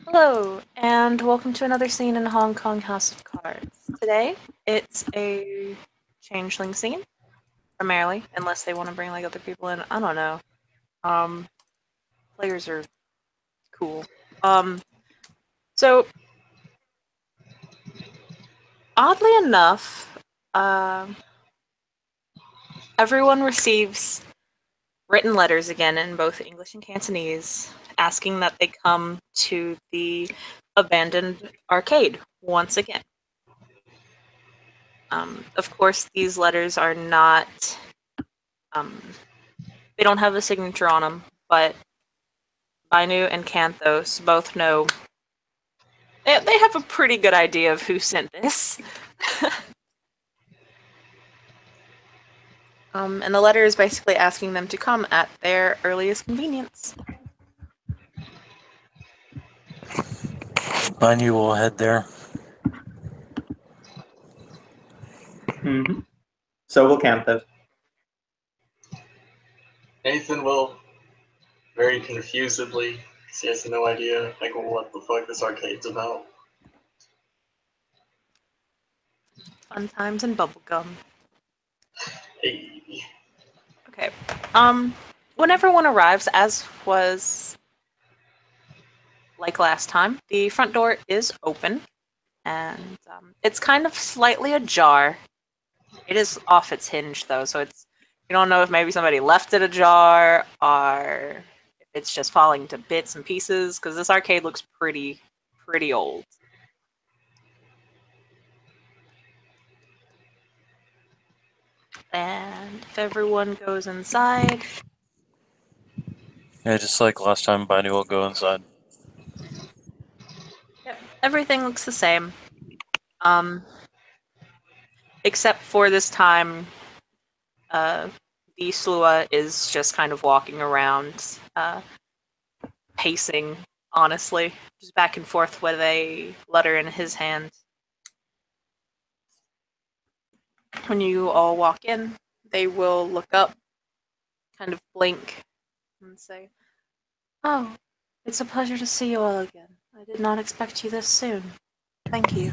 Hello, and welcome to another scene in Hong Kong House of Cards. Today, it's a changeling scene, primarily, unless they want to bring like other people in. I don't know. Um, Players are cool. Um, so oddly enough, um, everyone receives written letters again in both English and Cantonese, asking that they come to the abandoned arcade once again. Of course, these letters are not. Um, they don't have a signature on them, but Bainu and Canthos both know. They have a pretty good idea of who sent this. And the letter is basically asking them to come at their earliest convenience. I knew we'll head there. Mm-hmm. So will Canthus. Nathan will very confusedly, because he has no idea like what the fuck this arcade's about. Fun times and bubblegum. Hey. Okay. When everyone arrives, as was like last time, the front door is open, and it's kind of slightly ajar. It is off its hinge though, so it's you don't know if maybe somebody left it ajar or if it's just falling to bits and pieces because this arcade looks pretty old. And if everyone goes inside, Yeah, just like last time, Binu will go inside. yep, everything looks the same. Except for this time, the Slua is just kind of walking around, pacing, honestly, just back and forth with a letter in his hand. When you all walk in, they will look up, kind of blink, and say, "Oh, it's a pleasure to see you all again. I did not expect you this soon. Thank you."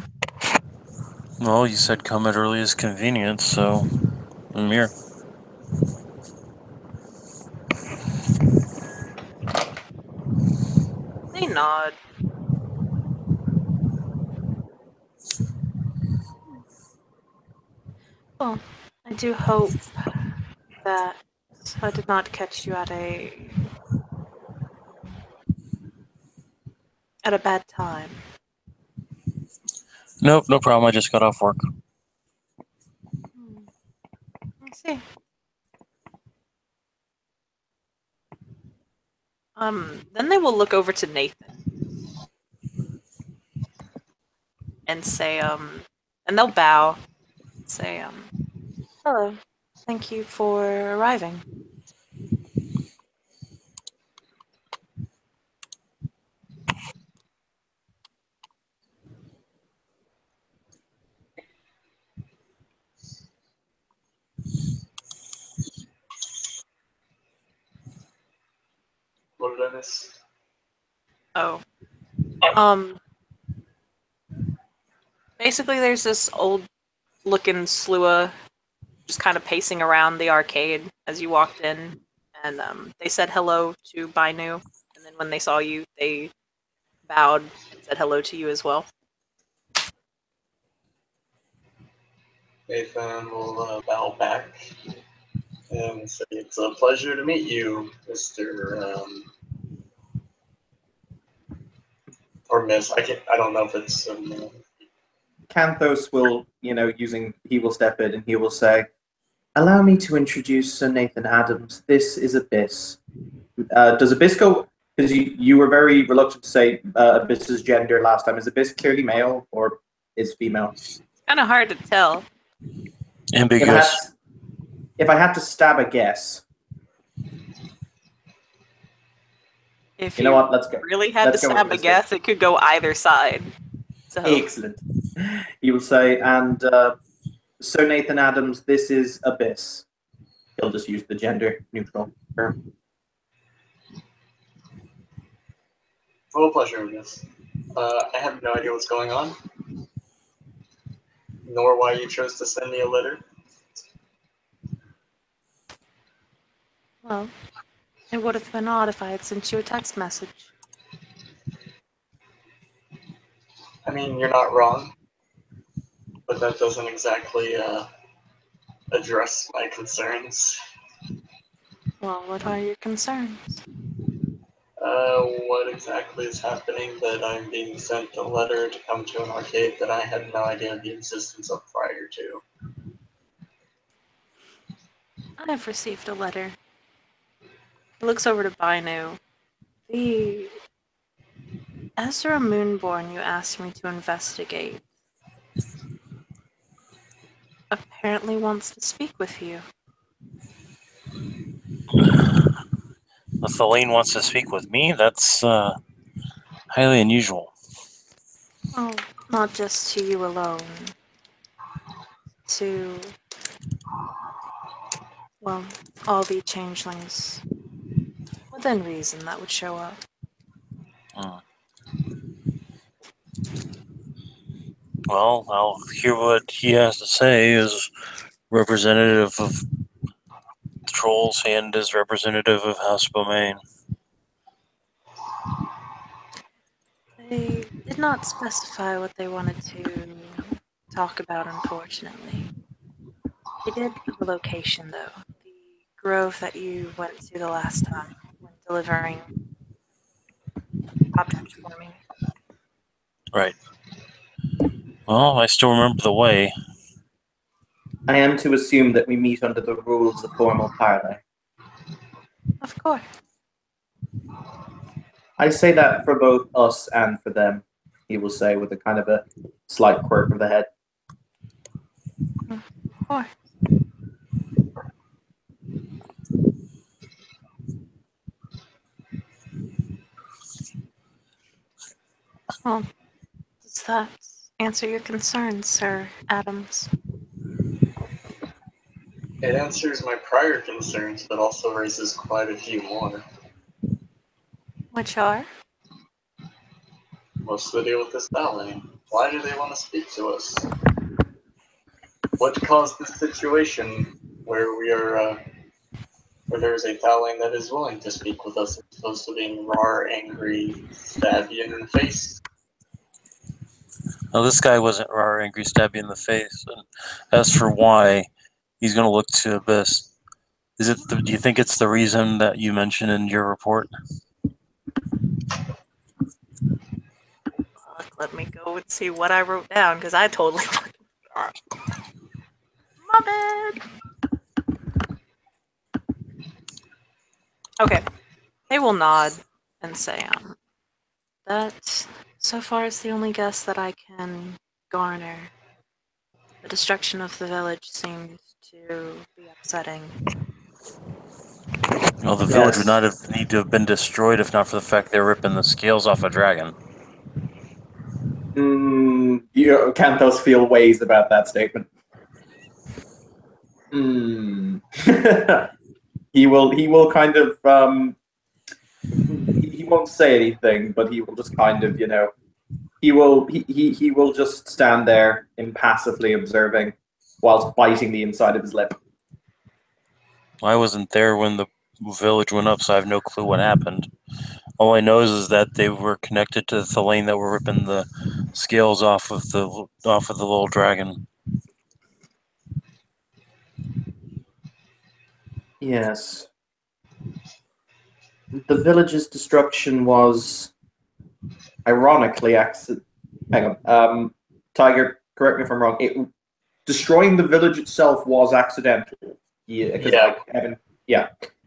Well, you said come at earliest convenience, so I'm here. They nod. Well, I do hope that I did not catch you at a bad time. Nope, no problem. I just got off work. I see. Then they will look over to Nathan and say, and they'll bow and say, hello, thank you for arriving. What did I miss? Oh. Basically, there's this old looking Slua just kind of pacing around the arcade as you walked in, and they said hello to Bainu, and then when they saw you, they bowed and said hello to you as well. Nathan will bow back and say, "It's a pleasure to meet you, Mr. Or Miss. I don't know if it's Canthos will, he will step in and he will say, "Allow me to introduce Sir Nathan Adams. This is Abyss." Does Abyss go? Because you were very reluctant to say Abyss's gender last time. Is Abyss clearly male or is female? It's kind of hard to tell. Ambiguous. If I had to stab a guess, If you know what? Let's go. really had Let's to go with stab a Abyss. guess, it could go either side. So Excellent. He will say, and Sir Nathan Adams, this is Abyss. He'll just use the gender neutral term. full pleasure, Miss. I have no idea what's going on, nor why you chose to send me a letter. Well, it would have been odd if I had sent you a text message. I mean, you're not wrong, but that doesn't exactly address my concerns. Well, what are your concerns? What exactly is happening that I'm being sent a letter to come to an arcade that I had no idea the existence of prior to? I have received a letter. He looks over to Binu. The Ezra Moonborn you asked me to investigate apparently wants to speak with you. The Thelane wants to speak with me? That's highly unusual. Oh, not just to you alone. To, well, all the changelings within reason that would show up. Hmm. Well, I'll hear what he has to say as representative of the trolls and as representative of House Bomain. They did not specify what they wanted to talk about, unfortunately. They did give a location, though. The grove that you went to the last time when delivering objects for me. Right. Well, I still remember the way. I am to assume that we meet under the rules of formal parley. Of course. I say that for both us and for them, he will say with a kind of a slight quirk of the head. Of course. Well, does that answer your concerns, Sir Adams? It answers my prior concerns, but also raises quite a few more. Which are? What's the deal with this Thalane? Why do they want to speak to us? What caused this situation where where there's a Thalane that is willing to speak with us as opposed to being raw, angry, stab you in the face? Now, this guy wasn't raw, angry, stab you in the face. And as for why he's going to look to Abyss, do you think it's the reason that you mentioned in your report? Let me go and see what I wrote down, because I totally fucking forgot. My bad. Okay. They will nod and say, that so far is the only guess that I can garner. The destruction of the village seems to be upsetting. Well, the village would Yes. not have need to have been destroyed if not for the fact they're ripping the scales off a dragon. Cantos feel ways about that statement. He will kind of he won't say anything, but he will just kind of, he will just stand there impassively observing whilst biting the inside of his lip. I wasn't there when the village went up, so I have no clue what happened. All I know is that they were connected to the Thelane that were ripping the scales off of the little dragon. Yes. The village's destruction was ironically accident. Hang on. Tiger, correct me if I'm wrong. Destroying the village itself was accidental. Yeah, because Evan,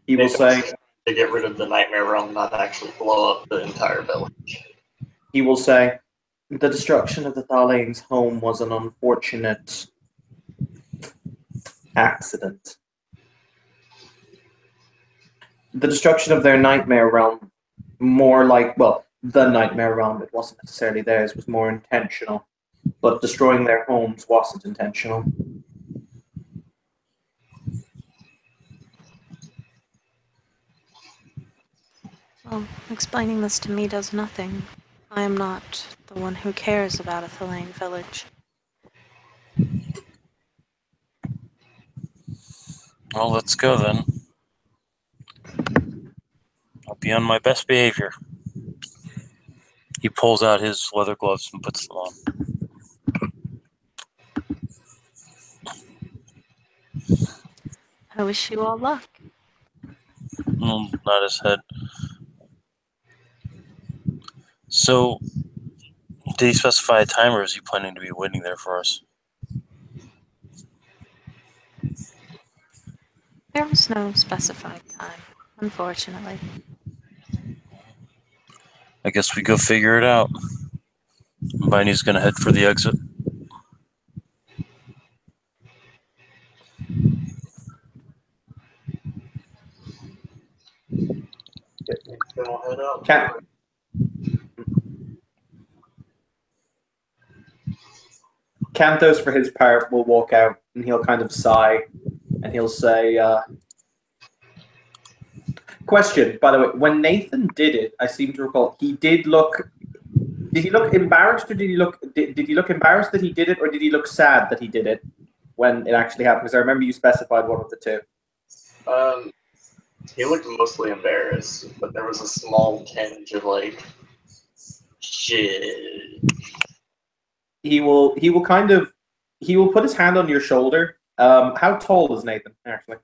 he will say to get rid of the Nightmare Realm, not actually blow up the entire village. He will say, the destruction of the Thalane's home was an unfortunate accident. The destruction of their Nightmare Realm, the Nightmare Realm, it wasn't necessarily theirs, was more intentional. But destroying their homes wasn't intentional. Well, explaining this to me does nothing. I am not the one who cares about a Thalane village. Well, let's go then. I'll be on my best behavior. He pulls out his leather gloves and puts them on. I wish you all luck. Nod his head. So, did he specify a time, or is he planning to be waiting there for us? There was no specified time, unfortunately. I guess we go figure it out. Viney's gonna head for the exit. Then we'll head out. Can- Cantos, for his part, will walk out and he'll kind of sigh and he'll say, question, by the way, when Nathan did it, I seem to recall, he did look... Did he look embarrassed, or did he look embarrassed that he did it, or did he look sad that he did it when it actually happened? Because I remember you specified one of the two. He looked mostly embarrassed, but there was a small tinge of like, shit. He will put his hand on your shoulder. How tall is Nathan, actually?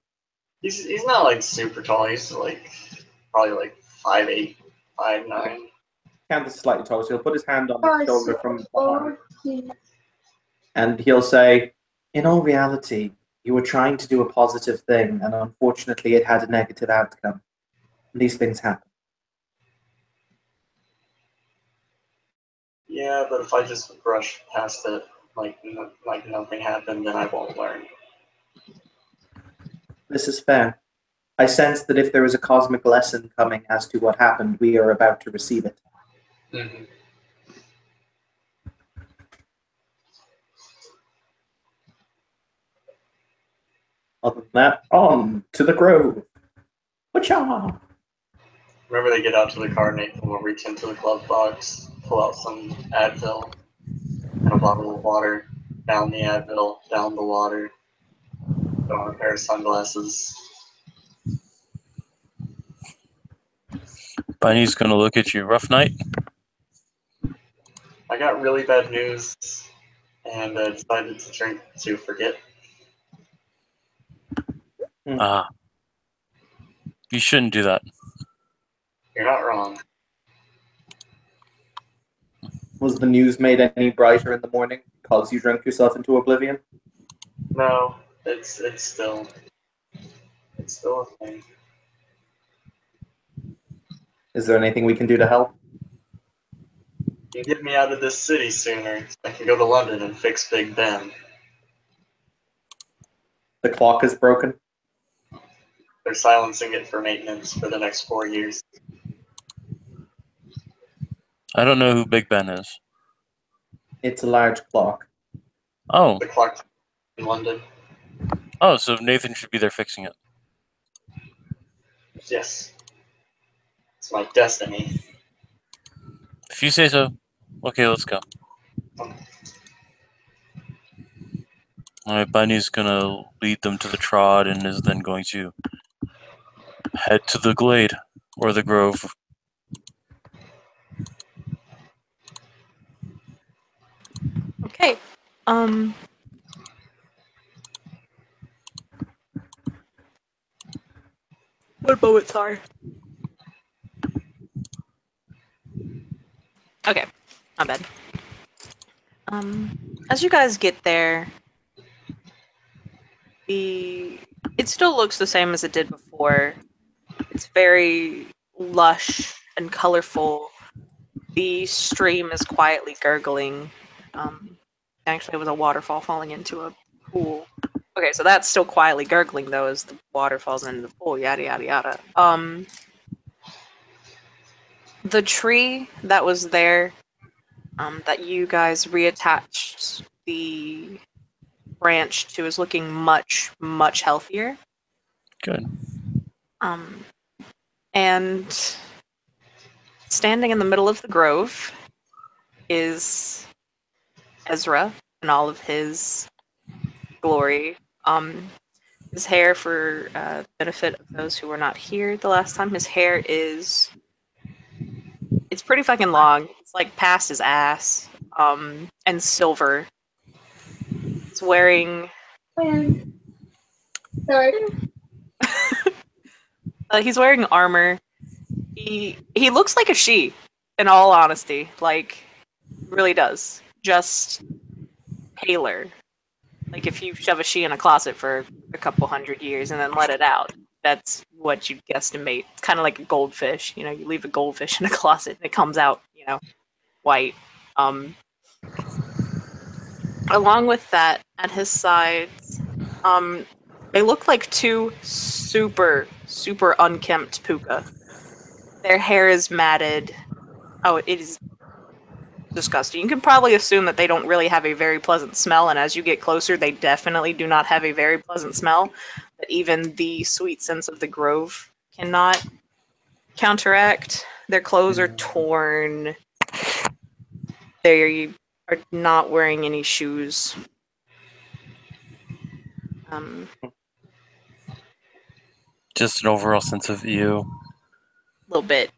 He's not like super tall. He's like probably like 5'8", 5'9". Candace is slightly taller, so he'll put his hand on your shoulder from behind. And he'll say, in all reality, you were trying to do a positive thing, and unfortunately it had a negative outcome. These things happen. Yeah, but if I just brush past it like nothing happened, then I won't learn. This is fair. I sense that if there is a cosmic lesson coming as to what happened, we are about to receive it. Mm-hmm. Other than that, on to the grove. Wacha! Whenever they get out to the car, Nathan will reach into the glove box, pull out some Advil and a bottle of water, down the Advil, down the water, put on a pair of sunglasses. Viney's gonna look at you. Rough night? I got really bad news and decided to drink to forget. Ah. You shouldn't do that. You're not wrong. Was the news made any brighter in the morning because you drank yourself into oblivion? No, it's still a thing. Is there anything we can do to help? You can get me out of this city sooner. I can go to London and fix Big Ben. The clock is broken. They're silencing it for maintenance for the next 4 years. I don't know who Big Ben is. It's a large clock. Oh. The clock in London. Oh, so Nathan should be there fixing it. Yes. It's my destiny. If you say so. Okay, let's go. Alright, Bunny's gonna lead them to the trod and is then going to head to the glade or the grove. Okay. What bullets are? Okay, my bad. As you guys get there, it still looks the same as it did before. It's very lush and colorful. The stream is quietly gurgling. Actually, it was a waterfall falling into a pool. Okay, so that's still quietly gurgling though as the water falls into the pool. Yada yada yada. The tree that was there, that you guys reattached the branch to, is looking much much healthier. Good. And standing in the middle of the grove is Ezra in all of his glory. His hair, for benefit of those who were not here the last time, his hair is it's pretty fucking long. It's like past his ass, and silver. He's wearing Sorry. he's wearing armor. He looks like a she, in all honesty. Like, really does. Just paler. Like if you shove a she in a closet for a couple 100 years and then let it out, that's what you'd guesstimate. It's kind of like a goldfish. You know, you leave a goldfish in a closet and it comes out, white. Along with that, at his sides, they look like two super, super unkempt puka. Their hair is matted. Oh, it is disgusting. You can probably assume that they don't really have a very pleasant smell, and as you get closer, they definitely do not have a very pleasant smell that even the sweet scents of the grove cannot counteract. Their clothes are torn. They are not wearing any shoes. Just an overall sense of ew. Little bit.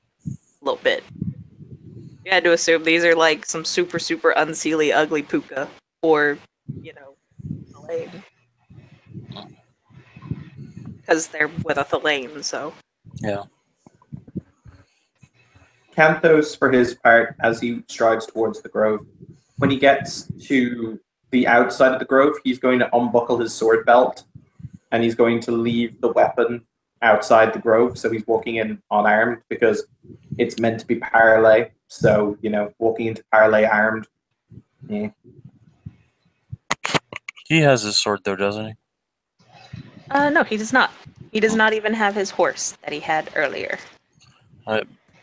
You had to assume these are like some super, super unseelie, ugly puka, or, Thalane. Because they're with a Thalane, so. Yeah. Canthos, for his part, as he strides towards the grove, when he gets to the outside of the grove, he's going to unbuckle his sword belt, and he's going to leave the weapon outside the grove, so he's walking in unarmed, because it's meant to be parley, so, walking into parley armed. Yeah. He has his sword though, doesn't he? No, he does not. He does not even have his horse that he had earlier.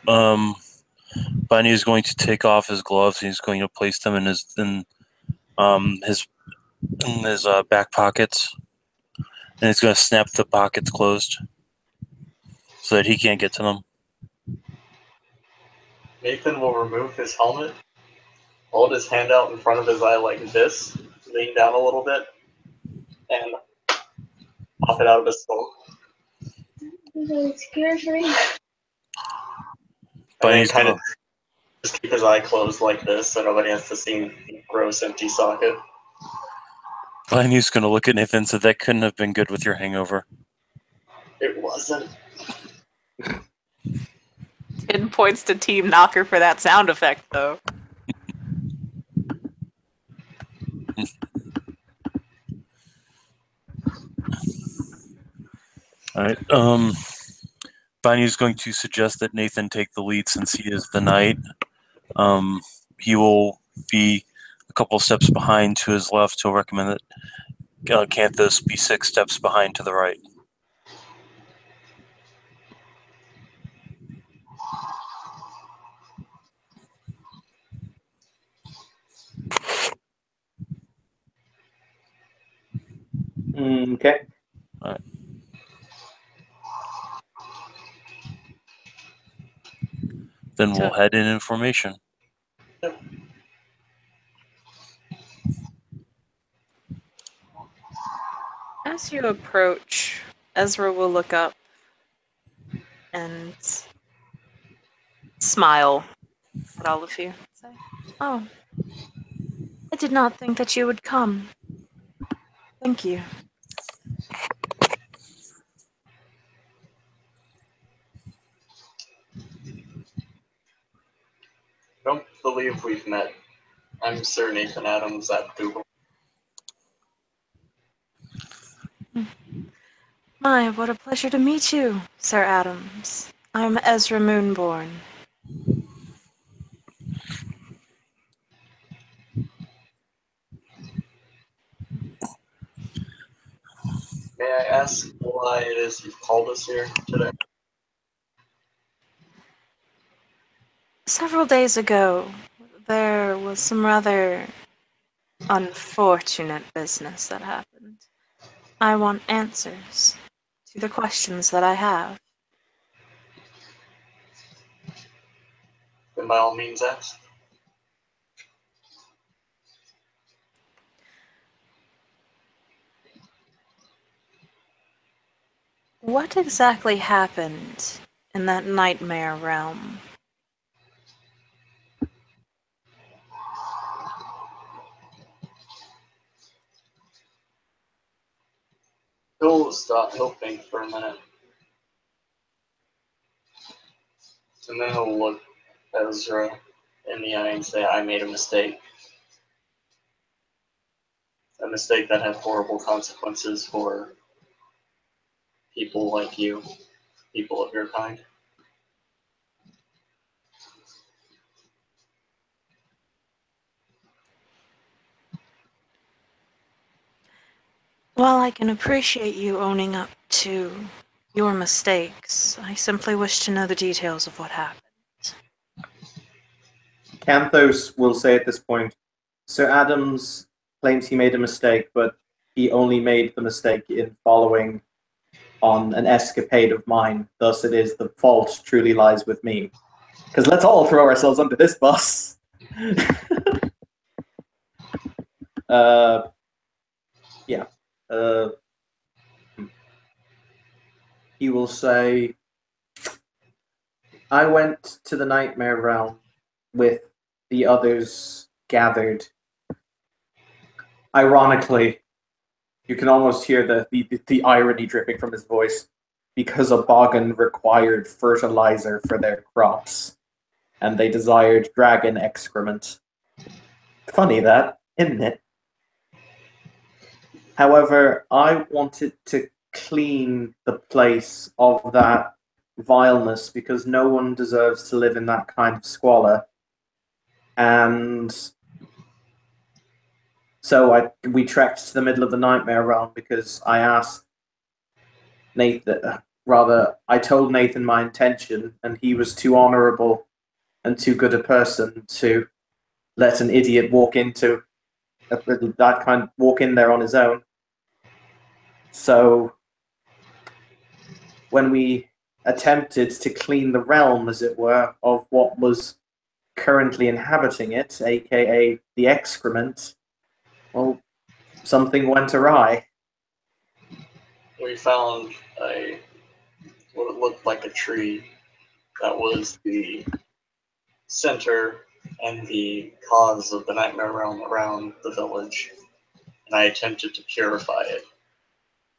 Bunny is going to take off his gloves and he's going to place them in his back pockets, and he's going to snap the pockets closed so that he can't get to them. Nathan will remove his helmet, hold his hand out in front of his eye like this, lean down a little bit, and pop it out of his skull. That scares me. And then Bunny's kind gonna, of just keep his eye closed like this so nobody has to see the gross empty socket. Bunny's gonna look at Nathan and say, "That couldn't have been good with your hangover." It wasn't. 10 points to Team Knocker for that sound effect, though. All right. Bunny's going to suggest that Nathan take the lead since he is the knight. He will be a couple steps behind to his left. He'll recommend that Canthus be 6 steps behind to the right. Okay. All right. Then we'll head in formation. As you approach, Ezra will look up and smile at all of you. Say, "Oh, I did not think that you would come. Thank you." Don't believe we've met. I'm Sir Nathan Adams at Google. My, what a pleasure to meet you, Sir Adams. I'm Ezra Moonborn. May I ask why it is you've called us here today? Several days ago, there was some rather unfortunate business that happened. I want answers to the questions that I have. Then by all means ask. What exactly happened in that nightmare realm? He'll stop. He'll think for a minute, and then he'll look Ezra in the eye and say, "I made a mistake. A mistake that had horrible consequences for people like you, people of your kind." While I can appreciate you owning up to your mistakes, I simply wish to know the details of what happened. Canthos will say at this point, Sir Adams claims he made a mistake, but he only made the mistake in following on an escapade of mine. Thus, it is the fault truly lies with me. Because let's all throw ourselves under this bus. Yeah. He will say, I went to the Nightmare Realm with the others gathered. Ironically, you can almost hear the irony dripping from his voice, because Abogan required fertilizer for their crops, and they desired dragon excrement. Funny that, isn't it? However, I wanted to clean the place of that vileness because no one deserves to live in that kind of squalor. And so we trekked to the middle of the Nightmare Realm because I asked Nathan, I told Nathan my intention, and he was too honorable and too good a person to let an idiot walk in there on his own. So when we attempted to clean the realm, as it were, of what was currently inhabiting it, aka the excrement, well, something went awry. We found what looked like a tree that was the center and the cause of the nightmare realm around the village, and I attempted to purify it,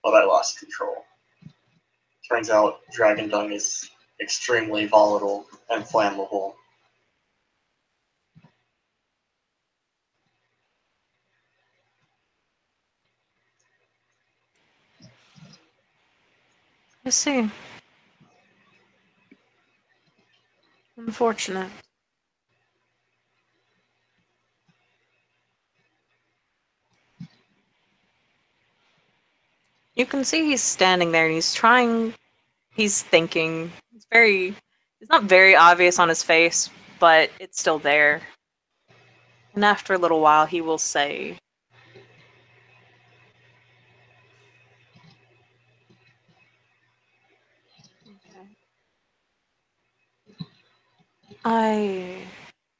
but I lost control. Turns out dragon dung is extremely volatile and flammable. I see. Unfortunate. You can see he's standing there and he's thinking. It's not very obvious on his face, but it's still there. And after a little while, he will say, okay. I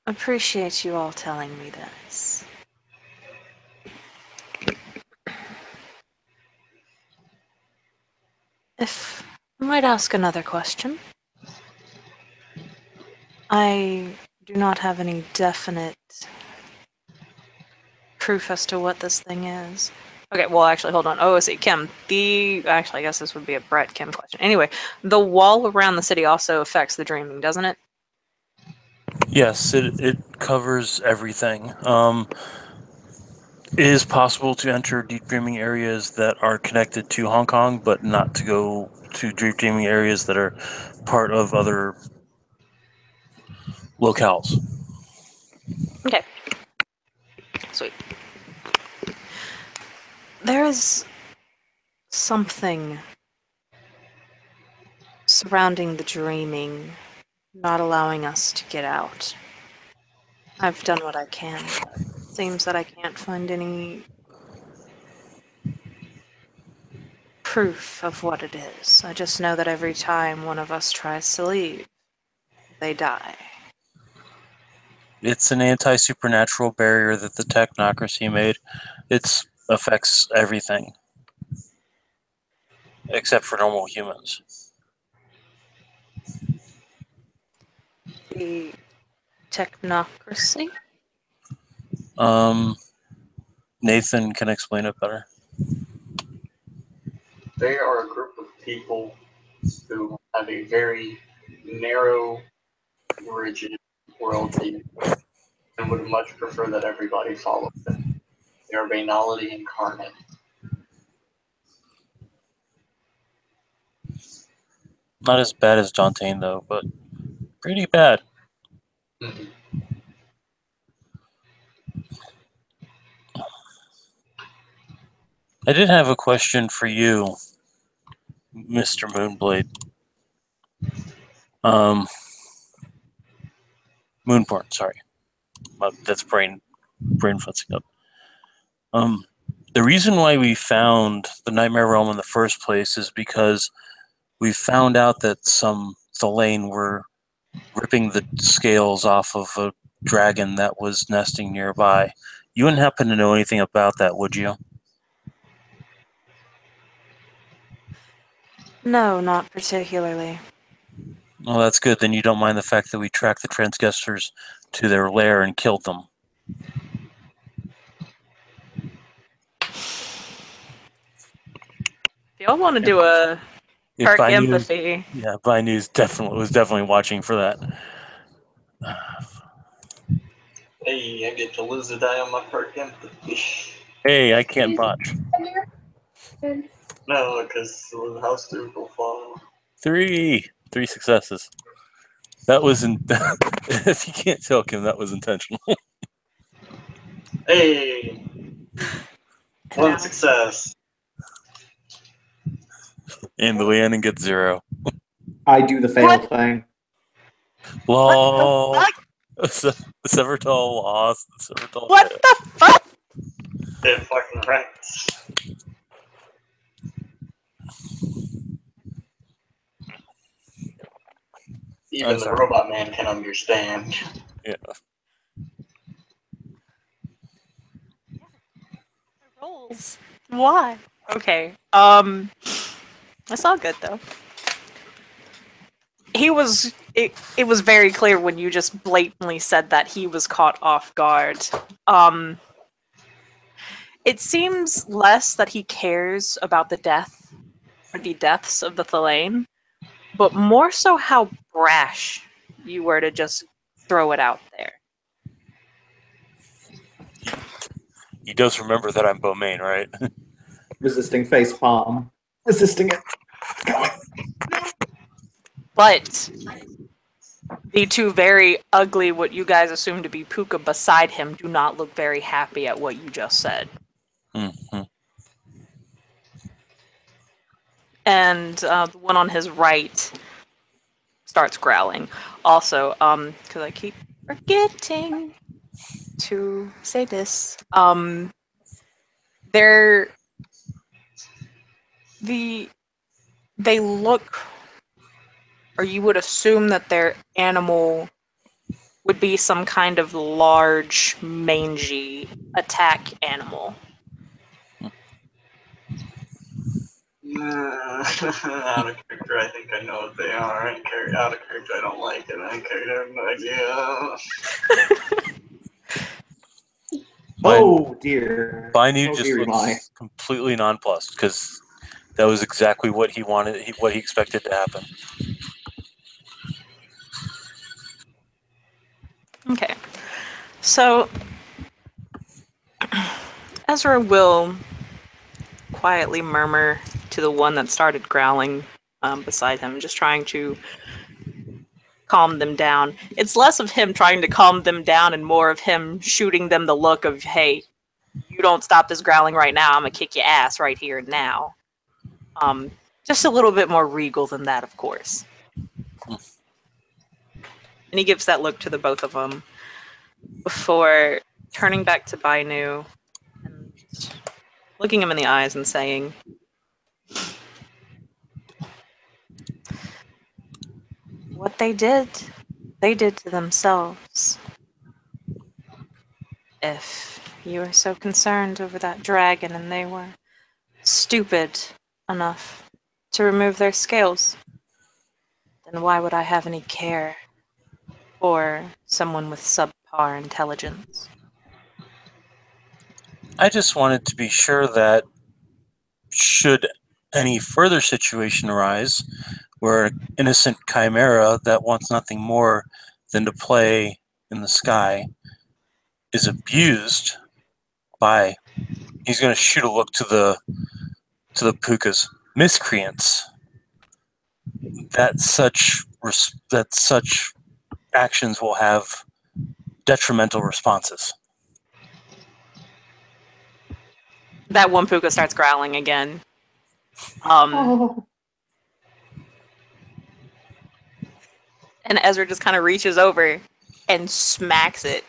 appreciate you all telling me this. If I might ask another question, I do not have any definite proof as to what this thing is. Okay, well, actually, hold on. Oh, see, Kim, actually, I guess this would be a Brett Kim question. Anyway, the wall around the city also affects the dreaming, doesn't it? Yes, it covers everything. It is possible to enter deep dreaming areas that are connected to Hong Kong, but not to go to deep dreaming areas that are part of other locales. Okay. Sweet. There is something surrounding the dreaming, not allowing us to get out. I've done what I can. It seems that I can't find any proof of what it is. I just know that every time one of us tries to leave, they die. It's an anti-supernatural barrier that the technocracy made. It affects everything. except for normal humans. The technocracy? Nathan can explain it better. They are a group of people who have a very narrow, rigid worldview and would much prefer that everybody follow it. They are banality incarnate. Not as bad as Jontain, though, but pretty bad. Mhm. I did have a question for you, Mr. Moonblade. Moonborn, sorry. That's brain futzing up. The reason why we found the Nightmare Realm in the first place is because we found out that some Thalane were ripping the scales off of a dragon that was nesting nearby. You wouldn't happen to know anything about that, would you? No, not particularly. Well, that's good. Then you don't mind the fact that we tracked the transgressors to their lair and killed them. If y'all want to do a If perk I knew, empathy, yeah, By News was definitely watching for that. Hey, I get to lose a die on my perk empathy. Hey, I can't botch. No, because the house dude will fall. Three successes. That wasn't. If you can't tell, Kim, that was intentional. Hey, one Yeah. success. And the Leannon gets 0. I do the fail What? thing. Lol. What The Severtol lost. The Severtol What failed. the fuck? It fucking wrecks. Even the sorry. robot man can understand. Yeah. Rolls. Why? Okay. It's all good though. It was very clear when you just blatantly said that he was caught off guard. It seems less that he cares about the deaths of the Thalane, but more so how brash you were to just throw it out there. He does remember that I'm Beaumain, right? Resisting face palm. Resisting it. It's going. But the two very ugly, what you guys assume to be Puka beside him, do not look very happy at what you just said. Mm-hmm. And the one on his right starts growling. Also, because I keep forgetting to say this, they're they look, or you would assume that their animal would be some kind of large, mangy attack animal. Out of character, I think I know what they are. Out of character, I don't like it. Out of character, I have no idea. Oh dear. Bainu Oh just dearie my. looks completely nonplussed because that was exactly what he wanted, what he expected to happen. Okay. So, Ezra will quietly murmur to the one that started growling beside him, just trying to calm them down. It's less of him trying to calm them down and more of him shooting them the look of, hey, you don't stop this growling right now, I'm gonna kick your ass right here and now. Just a little bit more regal than that, of course. And he gives that look to the both of them before turning back to Bainu and looking him in the eyes and saying, what they did to themselves. If you were so concerned over that dragon and they were stupid enough to remove their scales, then why would I have any care for someone with subpar intelligence? I just wanted to be sure that should any further situation arise where an innocent chimera that wants nothing more than to play in the sky is abused by, he's going to shoot a look to the pukas, miscreants, that such actions will have detrimental responses. That one puka starts growling again. Oh. And Ezra just kind of reaches over and smacks it.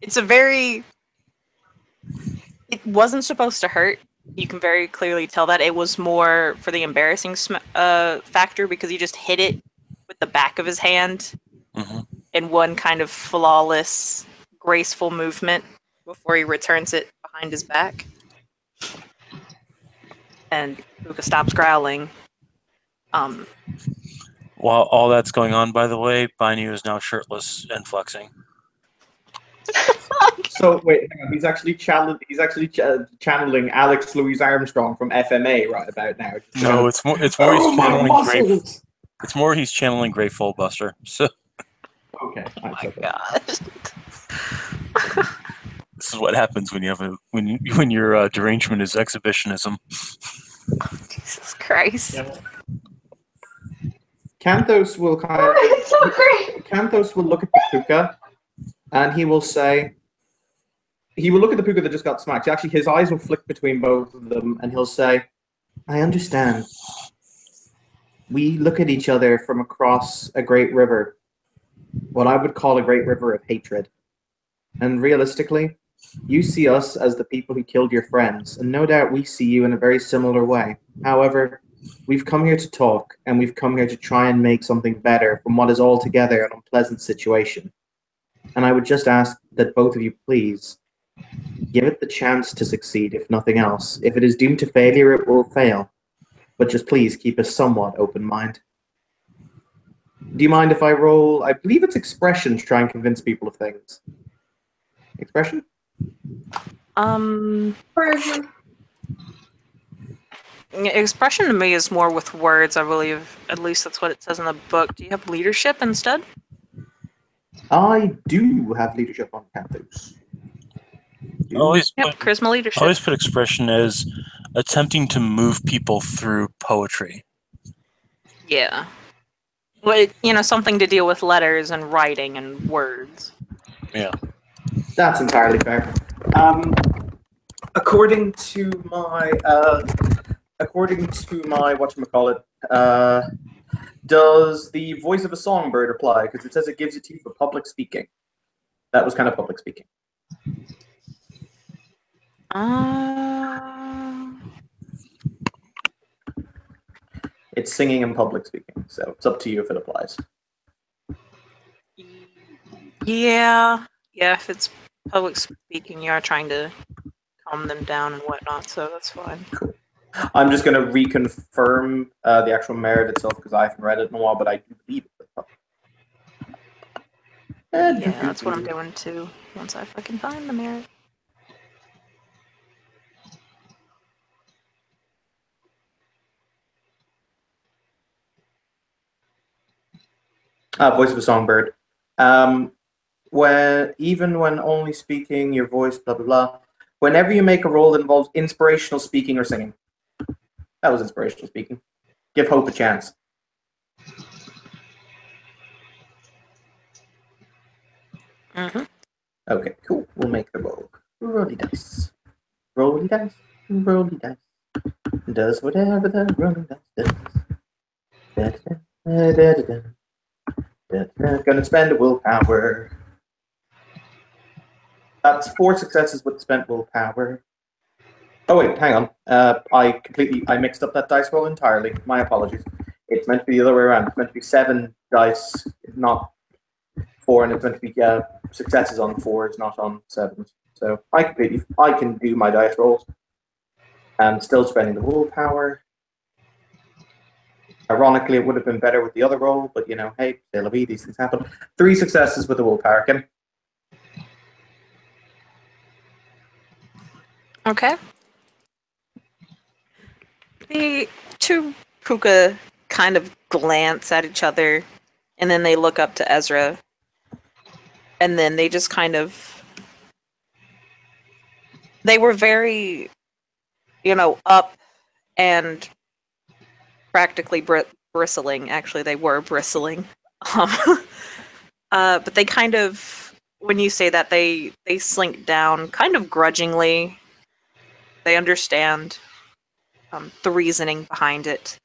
It's a very... It wasn't supposed to hurt. You can very clearly tell that. It was more for the embarrassing factor because he just hit it with the back of his hand in one kind of flawless, graceful movement before he returns it behind his back. And Puka stops growling. While all that's going on, by the way, Bainu is now shirtless and flexing. So wait, hang on. He's actually channeling Alex Louise Armstrong from FMA right about now. No, it's more he's channeling It's more he's channeling Grateful Buster. So okay. Oh my god. this is what happens when you have when your derangement is exhibitionism. Jesus Christ. Yeah. Canthos will It's so great. Canthos will look at the puka, and he will look at the puka that just got smacked. Actually, his eyes will flick between both of them, and he'll say, "I understand. We look at each other from across a great river, what I would call a great river of hatred. And realistically, you see us as the people who killed your friends, and no doubt we see you in a very similar way. However, we've come here to talk, and we've come here to try and make something better from what is altogether an unpleasant situation. And I would just ask that both of you please give it the chance to succeed, if nothing else. If it is doomed to failure, it will fail. But just please keep a somewhat open mind. Do you mind if I roll? I believe it's expression to try and convince people of things. Expression? Expression to me is more with words, I believe. At least that's what it says in the book. Do you have leadership instead? I do have leadership on Canthos. Charisma leadership. I always put expression as attempting to move people through poetry. Yeah. Well, something to deal with letters and writing and words. Yeah. That's entirely fair. According to my whatchamacallit, does the voice of a songbird apply? Because it says it gives it to you for public speaking. That was kind of public speaking. It's singing and public speaking, so it's up to you if it applies. Yeah, if it's public speaking, you are trying to calm them down and whatnot, so that's fine. Cool. I'm just going to reconfirm the actual merit itself because I haven't read it in a while, but I do believe it. Yeah, that's what I'm doing too, once I fucking find the merit. Voice of a songbird. Even when only speaking, your voice, blah, blah, blah. Whenever you make a roll that involves inspirational speaking or singing. That was inspirational speaking. Give hope a chance. Okay, cool. We'll make the roll. Rolly dice. Rolly dice. Rolly dice. Does whatever the rolling dice does. Gonna spend a willpower. That's 4 successes with spent willpower. Oh wait, hang on. I mixed up that dice roll entirely. My apologies. It's meant to be the other way around. It's meant to be 7 dice, not 4, and it's meant to be successes on 4s, not on 7s. So I can do my dice rolls. And still spending the willpower. Ironically, it would have been better with the other roll, but you know, hey, they'll be, these things happen. 3 successes with the willpower, Kim. Okay. The two Puka kind of glance at each other, and then they look up to Ezra, and then they just kind of... They were very, up and practically bristling. Actually, they were bristling. Um, but they kind of, when you say that, they slink down, kind of grudgingly. They understand the reasoning behind it.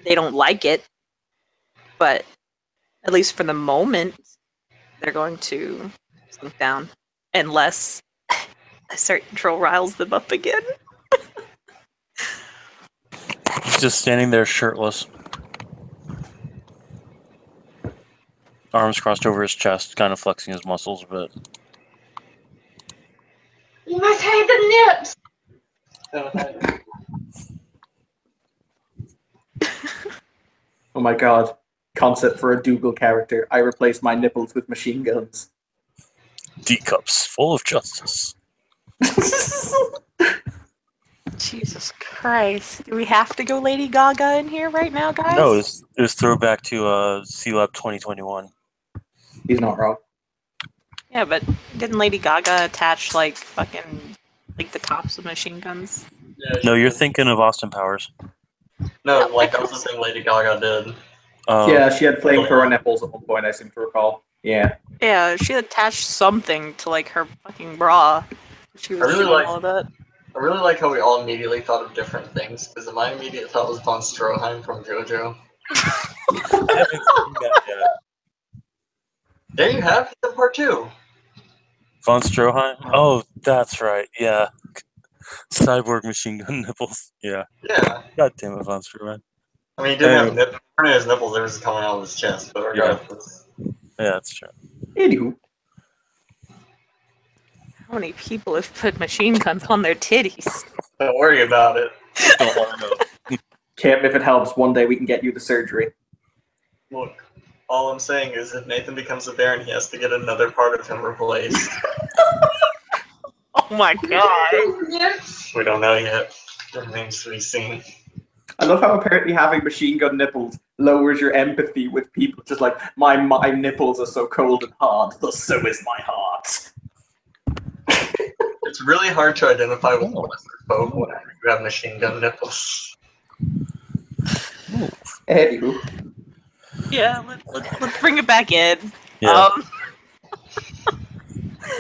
They don't like it, but at least for the moment, they're going to slink down, unless a certain troll riles them up again. He's just standing there shirtless. Arms crossed over his chest, kind of flexing his muscles a bit. You must hide the nips. Oh my god. Concept for a Dougal character. I replaced my nipples with machine guns. Teacups full of justice. Jesus Christ. Do we have to go Lady Gaga in here right now, guys? No, it was throwback to C-Lab 2021. He's not wrong. Yeah, but didn't Lady Gaga attach, fucking, the tops of machine guns? Yeah, No, you're thinking of Austin Powers. No, that was the thing Lady Gaga did. Yeah, she had flamethrower nipples at one point, I seem to recall. Yeah. Yeah, she attached something to, her fucking bra. She was doing all of that. I really like how we all immediately thought of different things, because my immediate thought was Von Stroheim from JoJo. I haven't seen that yet. Yeah, you have? He's in part 2. Von Stroheim? Oh, that's right, yeah. Cyborg machine gun nipples. Yeah. Yeah. God damn it, Von Stroheim. I mean, he didn't have his nipples, they were just coming out of his chest, but regardless. Yeah, that's true. Anywho. How many people have put machine guns on their titties? Don't worry about it. Don't want to know. Kim, if it helps, one day we can get you the surgery. Look, all I'm saying is if Nathan becomes a Baron, he has to get another part of him replaced. Oh my god. Nips. We don't know yet. It remains to be seen. I love how apparently having machine gun nipples lowers your empathy with people. Just like, my nipples are so cold and hard, thus so is my heart. It's really hard to identify with lesser folk whenever you have machine gun nipples. Anywho. Yeah, let's bring it back in. Yeah.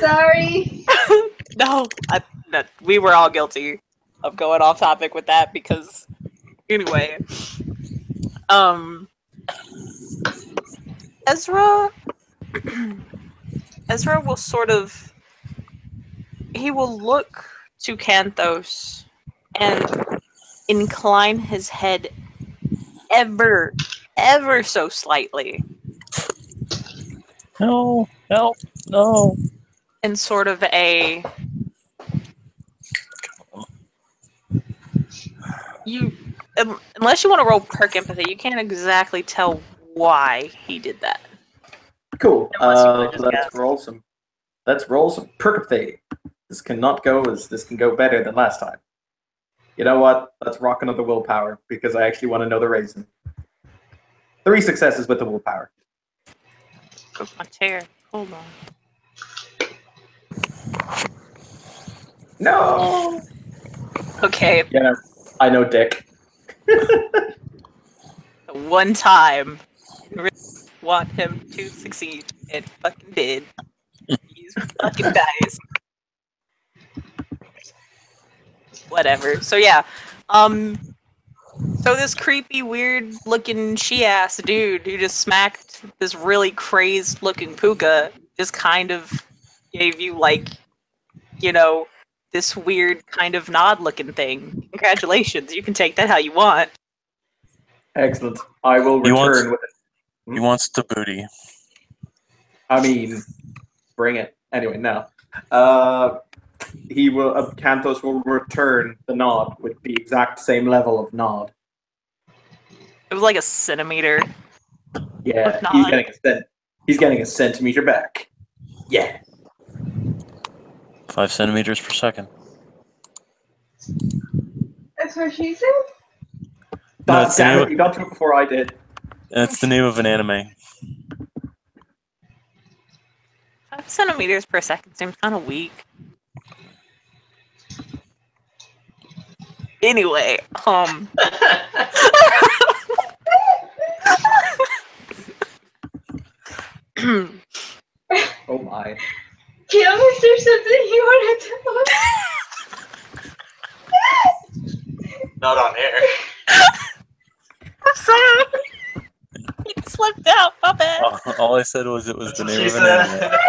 Sorry. No, we were all guilty of going off topic with that because, anyway, Ezra will sort of, he will look to Kanthos and incline his head ever so slightly. No, help, no. In sort of a... Unless you want to roll perk empathy, you can't exactly tell why he did that. Cool. Unless you wanna just guess. Let's roll some perk-empathy. This cannot go as this can go better than last time. You know what? Let's rock another willpower because I actually want to know the reason. 3 successes with the willpower. Go my chair. Hold on. No. Okay. Yeah, I know, Dick. One time, I really want him to succeed. It fucking did. He's fucking dies. Whatever. So yeah, so this creepy, weird-looking she-ass dude who just smacked this really crazed-looking puka just kind of gave you, this weird kind of nod-looking thing. Congratulations, you can take that how you want. Excellent. I will return with it. He wants the booty. I mean, bring it. Anyway, no. Kanthos will return the nod with the exact same level of nod. It was like a centimeter. Yeah, If not. he's getting a centimeter back. Yeah. 5 centimeters per second. That's what she said? No, God it's the damn name it, you got to it before I did. It's the name of an anime. 5 centimeters per second seems kind of weak. Anyway, Oh my. Kim, is there something you want to tell us? Not on air. I'm sorry. It slipped out. My bad. All I said was it was the That's name what of she an said. anime.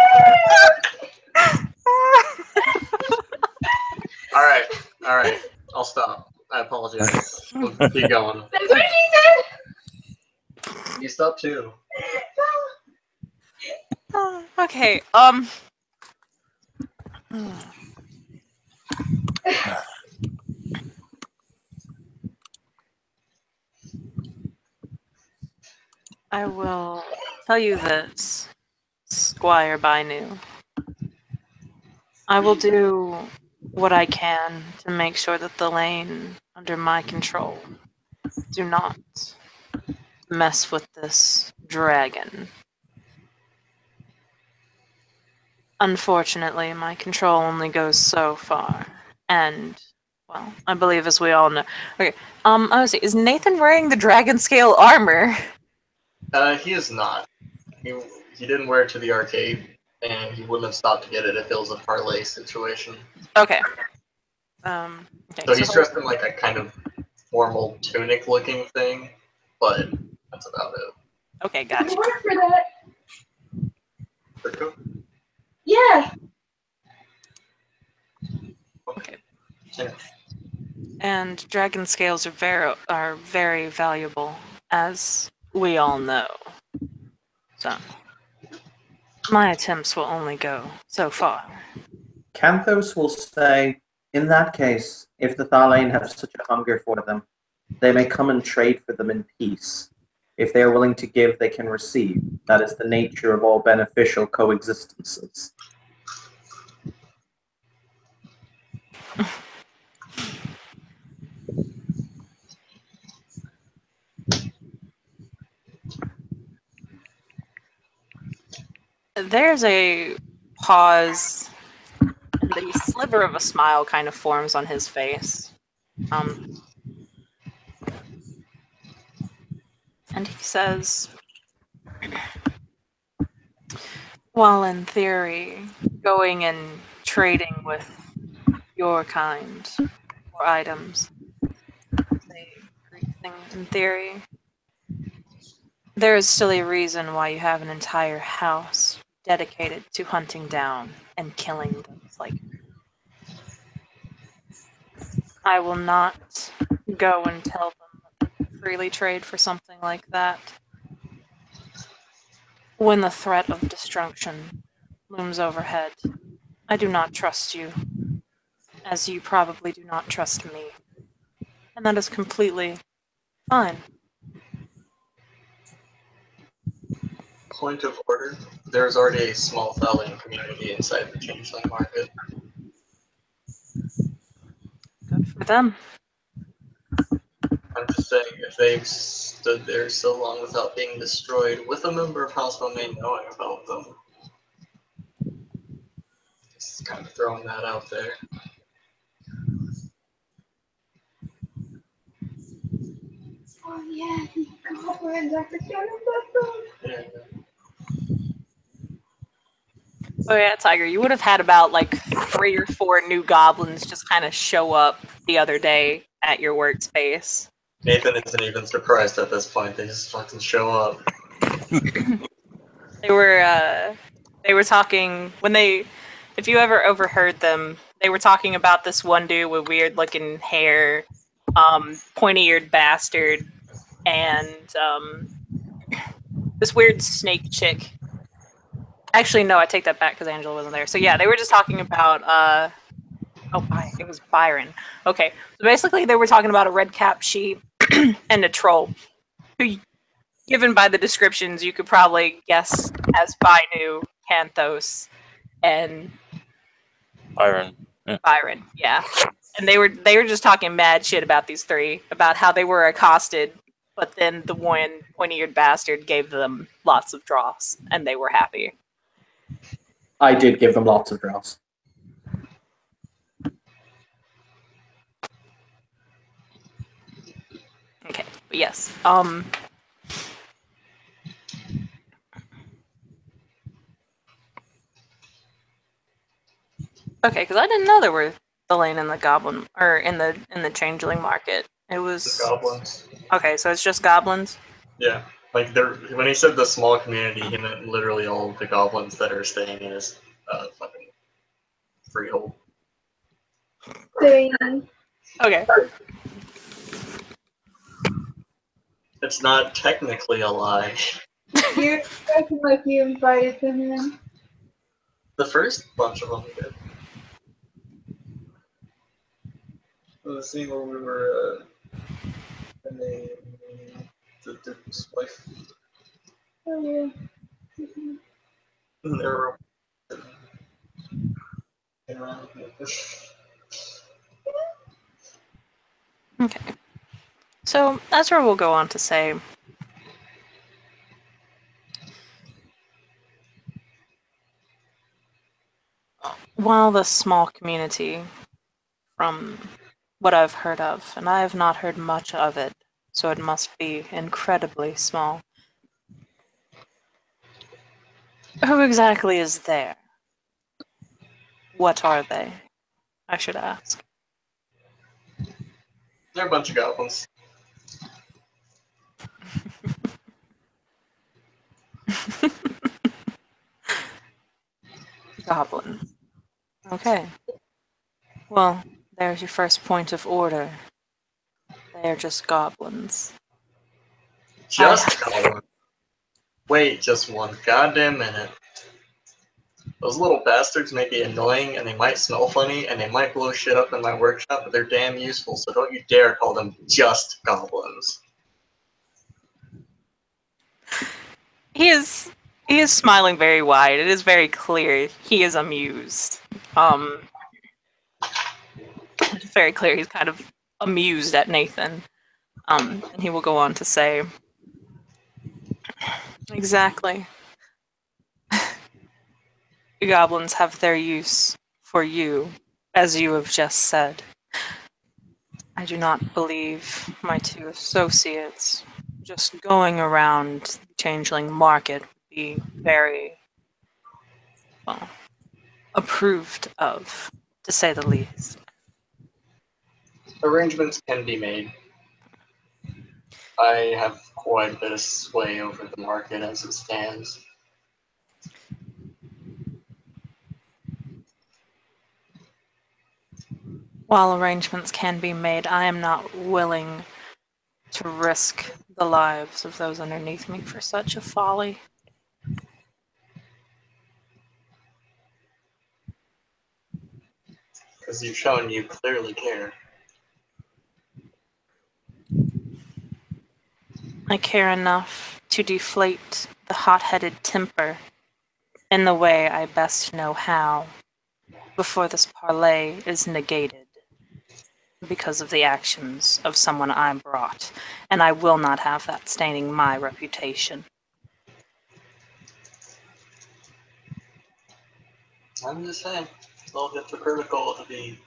All right. I'll stop. I apologize. We'll keep going. That's what she said! You stop too. Okay. I will tell you this, Squire Binu. I will do what I can to make sure that the lane under my control do not mess with this dragon. Unfortunately, my control only goes so far, and well, I believe as we all know. Okay, I was is Nathan wearing the dragon scale armor? He is not. He didn't wear it to the arcade, and he wouldn't have stopped to get it if it was a parlay situation. Okay. Okay. So he's dressed in like a kind of formal tunic-looking thing, but that's about it. Okay, I gotcha. work for that. Rico? Yeah. Okay. Yeah. And dragon scales are very valuable, as we all know. So my attempts will only go so far. Canthos will say, in that case, if the Thalane have such a hunger for them, they may come and trade for them in peace. If they are willing to give, they can receive. That is the nature of all beneficial coexistences. There's a pause, and the sliver of a smile kind of forms on his face. And he says, while in theory, going and trading with your kind for items is a great thing in theory, there is still a reason why you have an entire house dedicated to hunting down and killing those like you. I will not go and tell them that they can freely trade for something like that when the threat of destruction looms overhead. I do not trust you, as you probably do not trust me. And that is completely fine. Point of order. There's already a small Thalian community inside the Changeling market. Good for them. I'm just saying, if they've stood there so long without being destroyed, with a member of House Domain knowing about them, just kind of throwing that out there. Oh yeah, the goblins. I forgot about them. Yeah. Oh yeah, Tiger, you would have had about like 3 or 4 new goblins just kind of show up the other day at your workspace. Nathan isn't even surprised at this point. They just fucking show up. They were talking if you ever overheard them, they were talking about this one dude with weird looking hair, pointy-eared bastard, and this weird snake chick. Actually, no, I take that back because Angela wasn't there. So yeah, they were just talking about it was Byron. Okay, so basically they were talking about a red-capped sheep and a troll given by the descriptions, you could probably guess as Binu, Canthos, and Byron. Byron. Yeah, and they were just talking mad shit about these three, about how they were accosted, but then the one pointy-eared bastard gave them lots of draws, and they were happy. I did give them lots of draws. Okay, but yes. Okay, because I didn't know there were the lane in the goblin or in the changeling market. It The was goblins. okay, so it's just goblins. Yeah. Like when he said the small community, he meant literally all of the goblins that are staying in his fucking freehold. Dang. Okay. It's not technically a lie. You're acting like you invited them in. The first bunch of them did. The scene where we were in the Duke's wife. Oh yeah. And they were around. Okay. So Ezra will go on to say, while the small community, from what I've heard of, and I have not heard much of it, so it must be incredibly small. Who exactly is there? What are they? I should ask. They're a bunch of goblins. Goblins. Okay. Well, there's your first point of order. They are just goblins. Just goblins. Wait just one goddamn minute. Those little bastards may be annoying, and they might smell funny, and they might blow shit up in my workshop, but they're damn useful, so don't you dare call them just goblins. He is smiling very wide. It is very clear he is amused. It's very clear he's kind of amused at Nathan. And he will go on to say, exactly. Goblins have their use for you, as you have just said. I do not believe my two associates just going around the changeling market would be very, well, approved of, to say the least. Arrangements can be made. I have quite a bit of sway over the market as it stands. While arrangements can be made, I am not willing to risk the lives of those underneath me for such a folly. Because you've shown you clearly care. I care enough to deflate the hot-headed temper in the way I best know how before this parley is negated because of the actions of someone I brought, and I will not have that staining my reputation. I'm just saying, it's a little hypocritical to be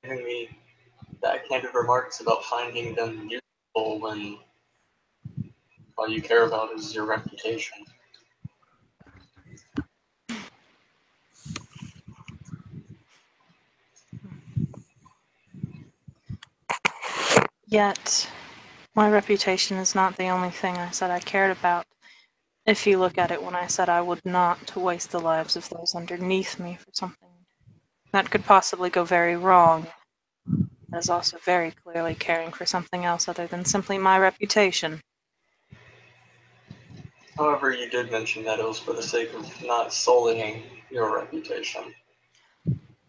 giving me backhanded remarks about finding them useful when all you care about is your reputation. Yet, my reputation is not the only thing I said I cared about. If you look at it when I said I would not waste the lives of those underneath me for something that could possibly go very wrong, that is also very clearly caring for something else other than simply my reputation. However, you did mention that it was for the sake of not sullying your reputation.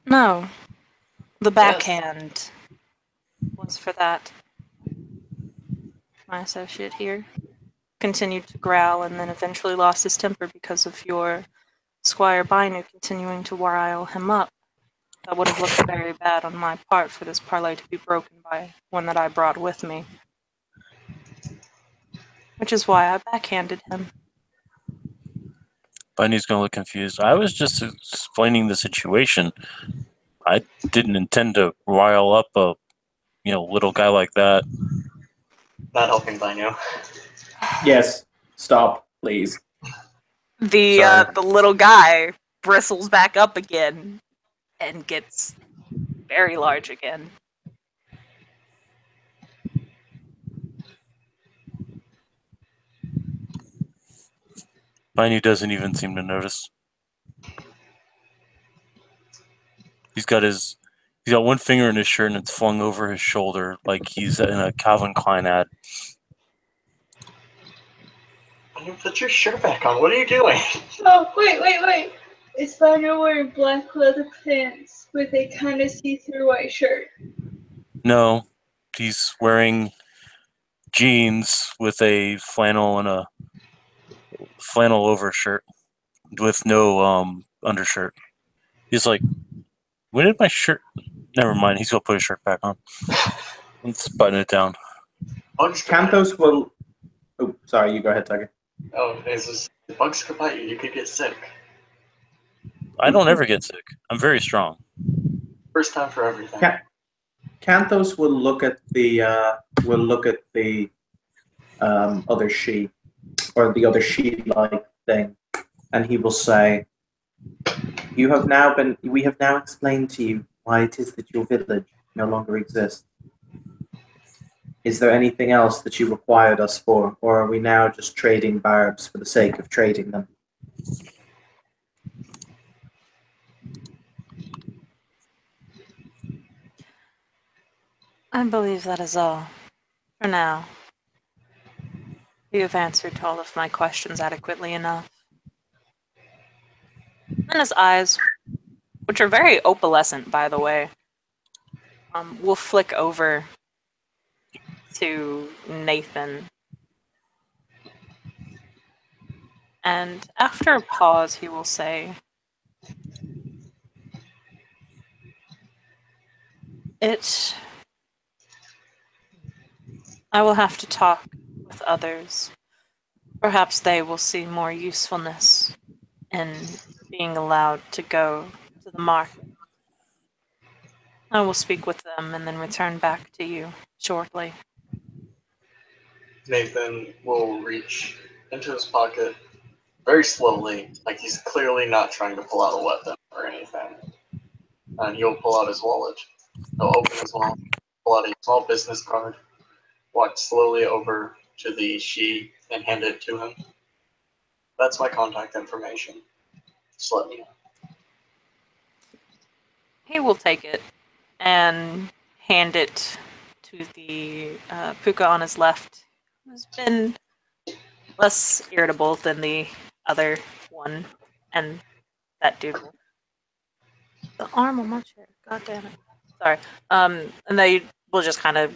No, the Yes. backhand was for that. my associate here, continued to growl and then eventually lost his temper because of your Squire Binu continuing to rile him up. That would have looked very bad on my part for this parlay to be broken by one that I brought with me. Which is why I backhanded him. Bunny's gonna look confused. I was just explaining the situation. I didn't intend to rile up a little guy like that. Not helping by now. Yes, stop, please. The Sorry. little guy bristles back up again and gets very large again. Bunny doesn't even seem to notice. He's got one finger in his shirt and it's flung over his shoulder like he's in a Calvin Klein ad. You put your shirt back on. What are you doing? Oh, wait. Is Vino wearing black leather pants with a kind of see-through white shirt? No, he's wearing jeans with a flannel and a flannel overshirt with no undershirt. He's like, when did my shirt? Never mind. He's gonna put his shirt back on. Let's button it down. Bugs could bite Canthos will. Oh, sorry. You go ahead, Tiger. you. Oh, it's just bugs could bite you. You could get sick. I don't ever get sick. I'm very strong. First time for everything. Canthos will look at the other she, or the other she-like thing, and he will say, we have now explained to you why it is that your village no longer exists. Is there anything else that you required us for, or are we now just trading barbs for the sake of trading them? I believe that is all. For now. You have answered all of my questions adequately enough. And his eyes, which are very opalescent, by the way, will flick over to Nathan. And after a pause, he will say, I will have to talk with others. Perhaps they will see more usefulness in being allowed to go to the market. I will speak with them and then return back to you shortly. Nathan will reach into his pocket very slowly, like he's clearly not trying to pull out a weapon or anything. And he'll pull out his wallet. He'll open his wallet, pull out a small business card, walk slowly over to the she and hand it to him. That's my contact information. Just let me know. He will take it and hand it to the puka on his left, who's been less irritable than the other one, and that dude will... The arm on my chair, god damn it. Sorry. And they will just kind of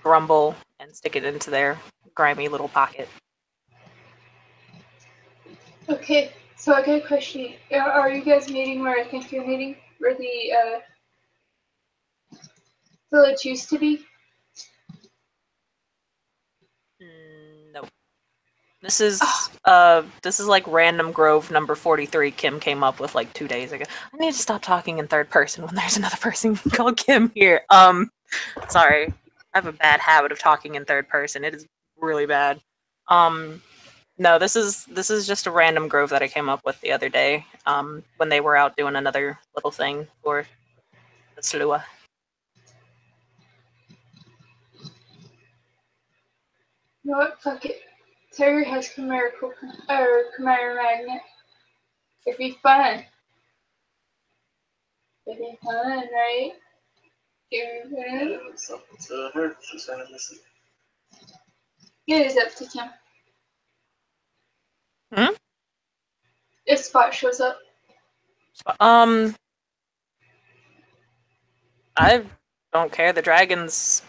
grumble and stick it into their grimy little pocket. Okay, so I got a question. Are you guys meeting where I think you're meeting? Where the village used to be? No. This is like Random Grove number 43 Kim came up with like 2 days ago. I need to stop talking in third person when there's another person called Kim here. Sorry. I have a bad habit of talking in third person. It is really bad. No, this is just a Random Grove that I came up with the other day. When they were out doing another little thing for the Slua. You know what? Fuck it. Terry has Chimera Magnet. It'd be fun. It'd be fun, right? Yeah, it's up to her. She's gonna listen. It is up to Kim. Hmm? If Spot shows up. I don't care. The dragons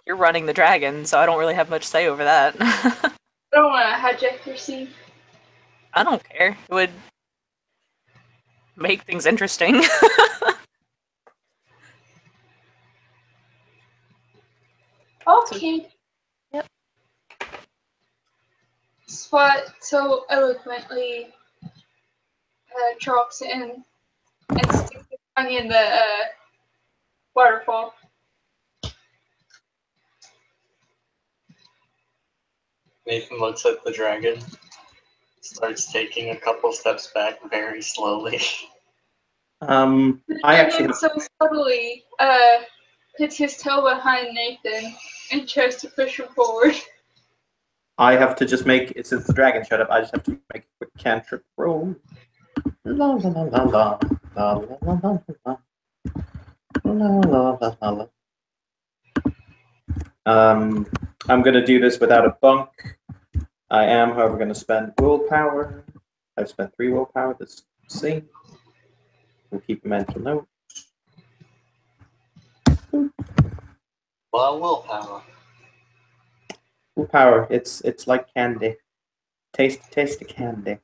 you're running the dragon, so I don't really have much say over that. I don't want to hijack your scene. I don't care. It would make things interesting. Okay. Yep. Spot so eloquently drops in and sticks his tongue in the waterfall. Nathan looks at the dragon, starts taking a couple steps back very slowly. I actually Dragon so subtly puts his toe behind Nathan and tries to push him forward. I have to just make it since the dragon showed up. I just have to make a quick cantrip roll. La la la la la la la la la la la la la la. I'm gonna do this without a bunk. I am, however, gonna spend willpower. I've spent 3 willpower this scene. We'll keep a mental note. Well, willpower. Willpower. It's like candy. Taste the candy.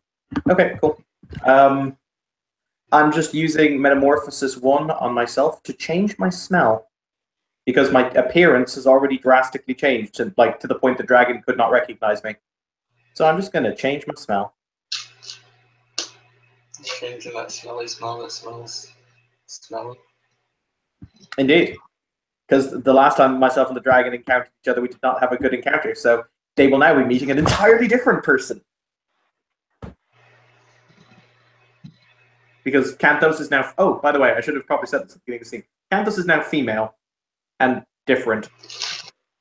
Okay, cool. I'm just using Metamorphosis 1 on myself to change my smell. Because my appearance has already drastically changed, to the point the dragon could not recognize me. So I'm just gonna change my smell. Changing that smelly smell that smells smelly. Indeed. Because the last time myself and the dragon encountered each other, we did not have a good encounter. So they will now be meeting an entirely different person. Because Canthos is now... Oh, by the way, I should have probably said this at the beginning of the scene. Canthos is now female and different.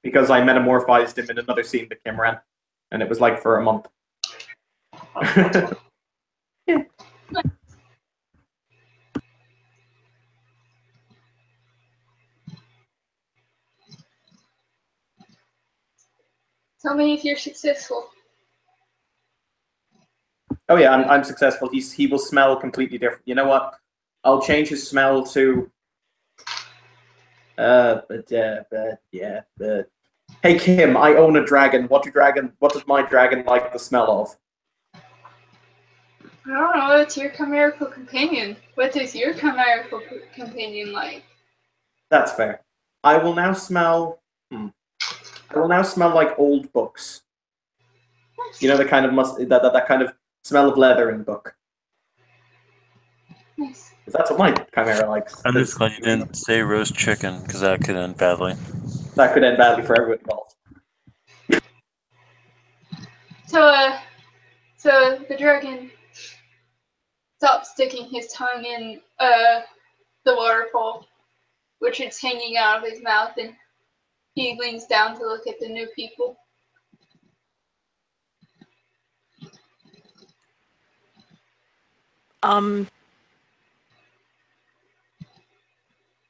Because I metamorphized him in another scene that came around. And it was like for a month. Yeah. Tell me if you're successful. Oh yeah, I'm successful. He will smell completely different. You know what? I'll change his smell to... Hey Kim, I own a dragon. What does my dragon like the smell of? I don't know, it's your chimerical companion. What does your chimerical companion like? That's fair. I will now smell... I will now smell like old books. You know, the kind of that kind of smell of leather in book. Nice. That's what my chimera likes. I'm just glad you didn't say roast chicken, because that could end badly. That could end badly for everyone involved. So the dragon stops sticking his tongue in the waterfall, which is hanging out of his mouth, and he leans down to look at the new people.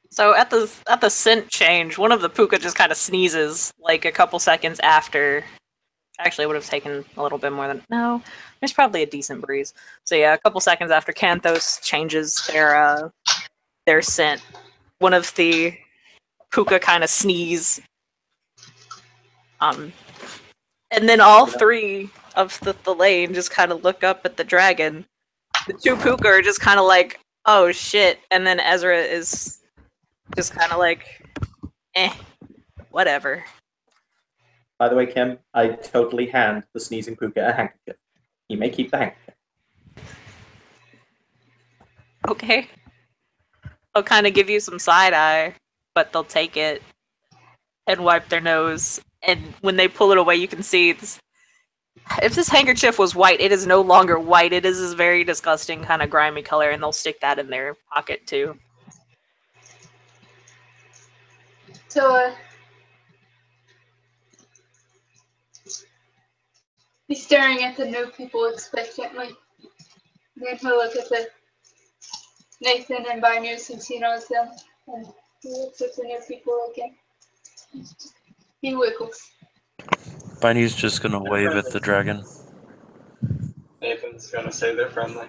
So at the scent change, one of the puka just kind of sneezes like a couple seconds after. Actually, it would have taken a little bit more than... No, there's probably a decent breeze. So yeah, a couple seconds after Canthos changes their scent, one of the puka kind of sneeze. And then all 3 of the lane just kind of look up at the dragon. The 2 puka are just kind of like, oh shit, and then Ezra is just kind of like, whatever. By the way, Kim, I totally hand the sneezing puka a handkerchief. You may keep the handkerchief. Okay. They'll kind of give you some side eye, but they'll take it and wipe their nose. And when they pull it away, you can see if this handkerchief was white, it is no longer white. It is this very disgusting kind of grimy color, and they'll stick that in their pocket too. So he's staring at the new people expectantly. Then he'll look at the Nathan and Binu since he knows them, and he looks at the new people again. He wiggles. Bunny's just gonna wave at the dragon. Nathan's gonna say they're friendly.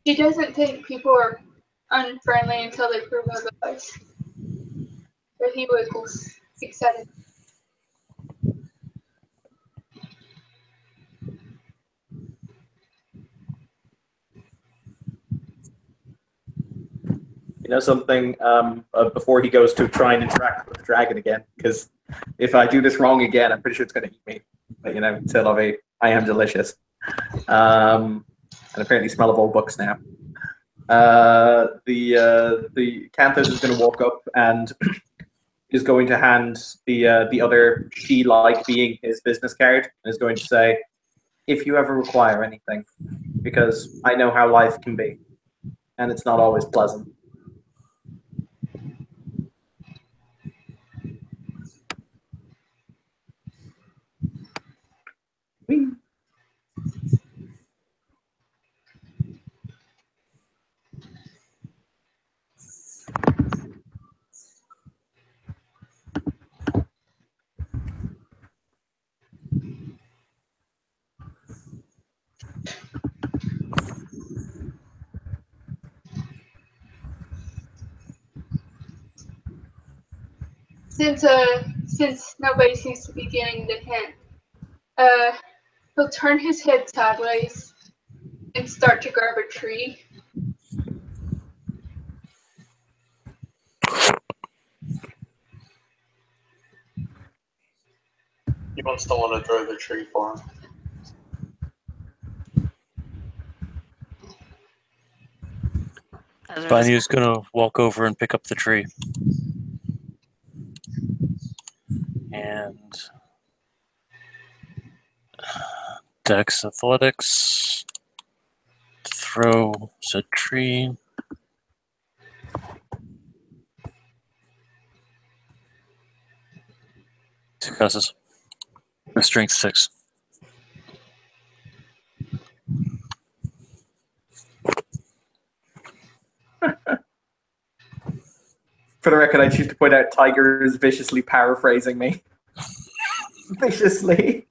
He doesn't think people are unfriendly until they prove otherwise. But he wiggles, excited. You know something? Before he goes to try and interact with the dragon again, because if I do this wrong again, I'm pretty sure it's going to eat me. But still I am delicious. And apparently smell of old books now. The Canthus is going to walk up and is going to hand the other she-like being his business card and is going to say, "If you ever require anything, because I know how life can be, and it's not always pleasant." Whee! Since nobody seems to be getting the hint, he'll turn his head sideways and start to grab a tree. He wants to want to throw the tree for him. Bainu's gonna walk over and pick up the tree. And Dex Athletics to throw said tree. Successes. A strength 6. For the record, I choose to point out Tiger is viciously paraphrasing me. Viciously.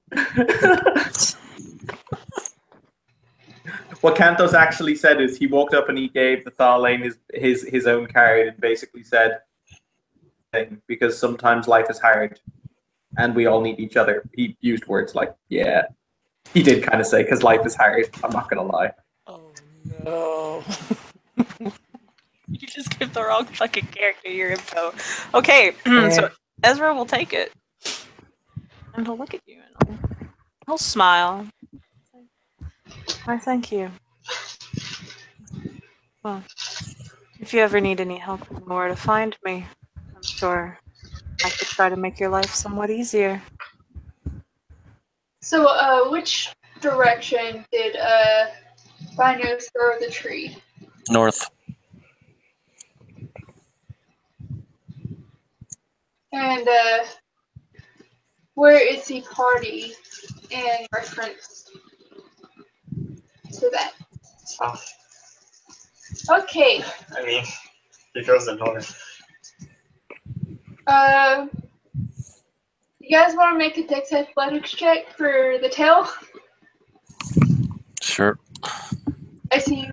What Cantos actually said is he walked up and he gave the Tharlane his own card and basically said, because sometimes life is hard and we all need each other. He used words like, yeah. He did kind of say, because life is hard. I'm not going to lie. Oh no. You just give the wrong fucking character your info. Okay, so Ezra will take it. And he'll look at you and he'll smile. Why, thank you. Well, if you ever need any help with where to find me, I'm sure I could try to make your life somewhat easier. So, which direction did Binos throw the tree? North. And where is the party in reference to that? South. Okay. I mean, he goes the north. You guys want to make a Dex Athletics check for the tail? Sure. I see.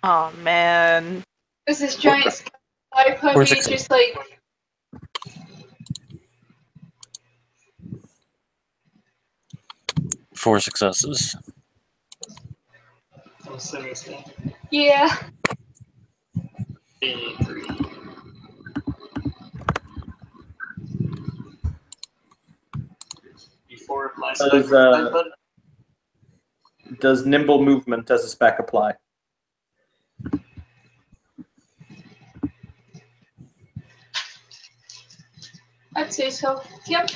Oh man. There's this giant sky puppy just like. Four successes. I'm assuming so. Yeah. 83. Before my Does nimble movement as a spec apply? I'd say so. Yep.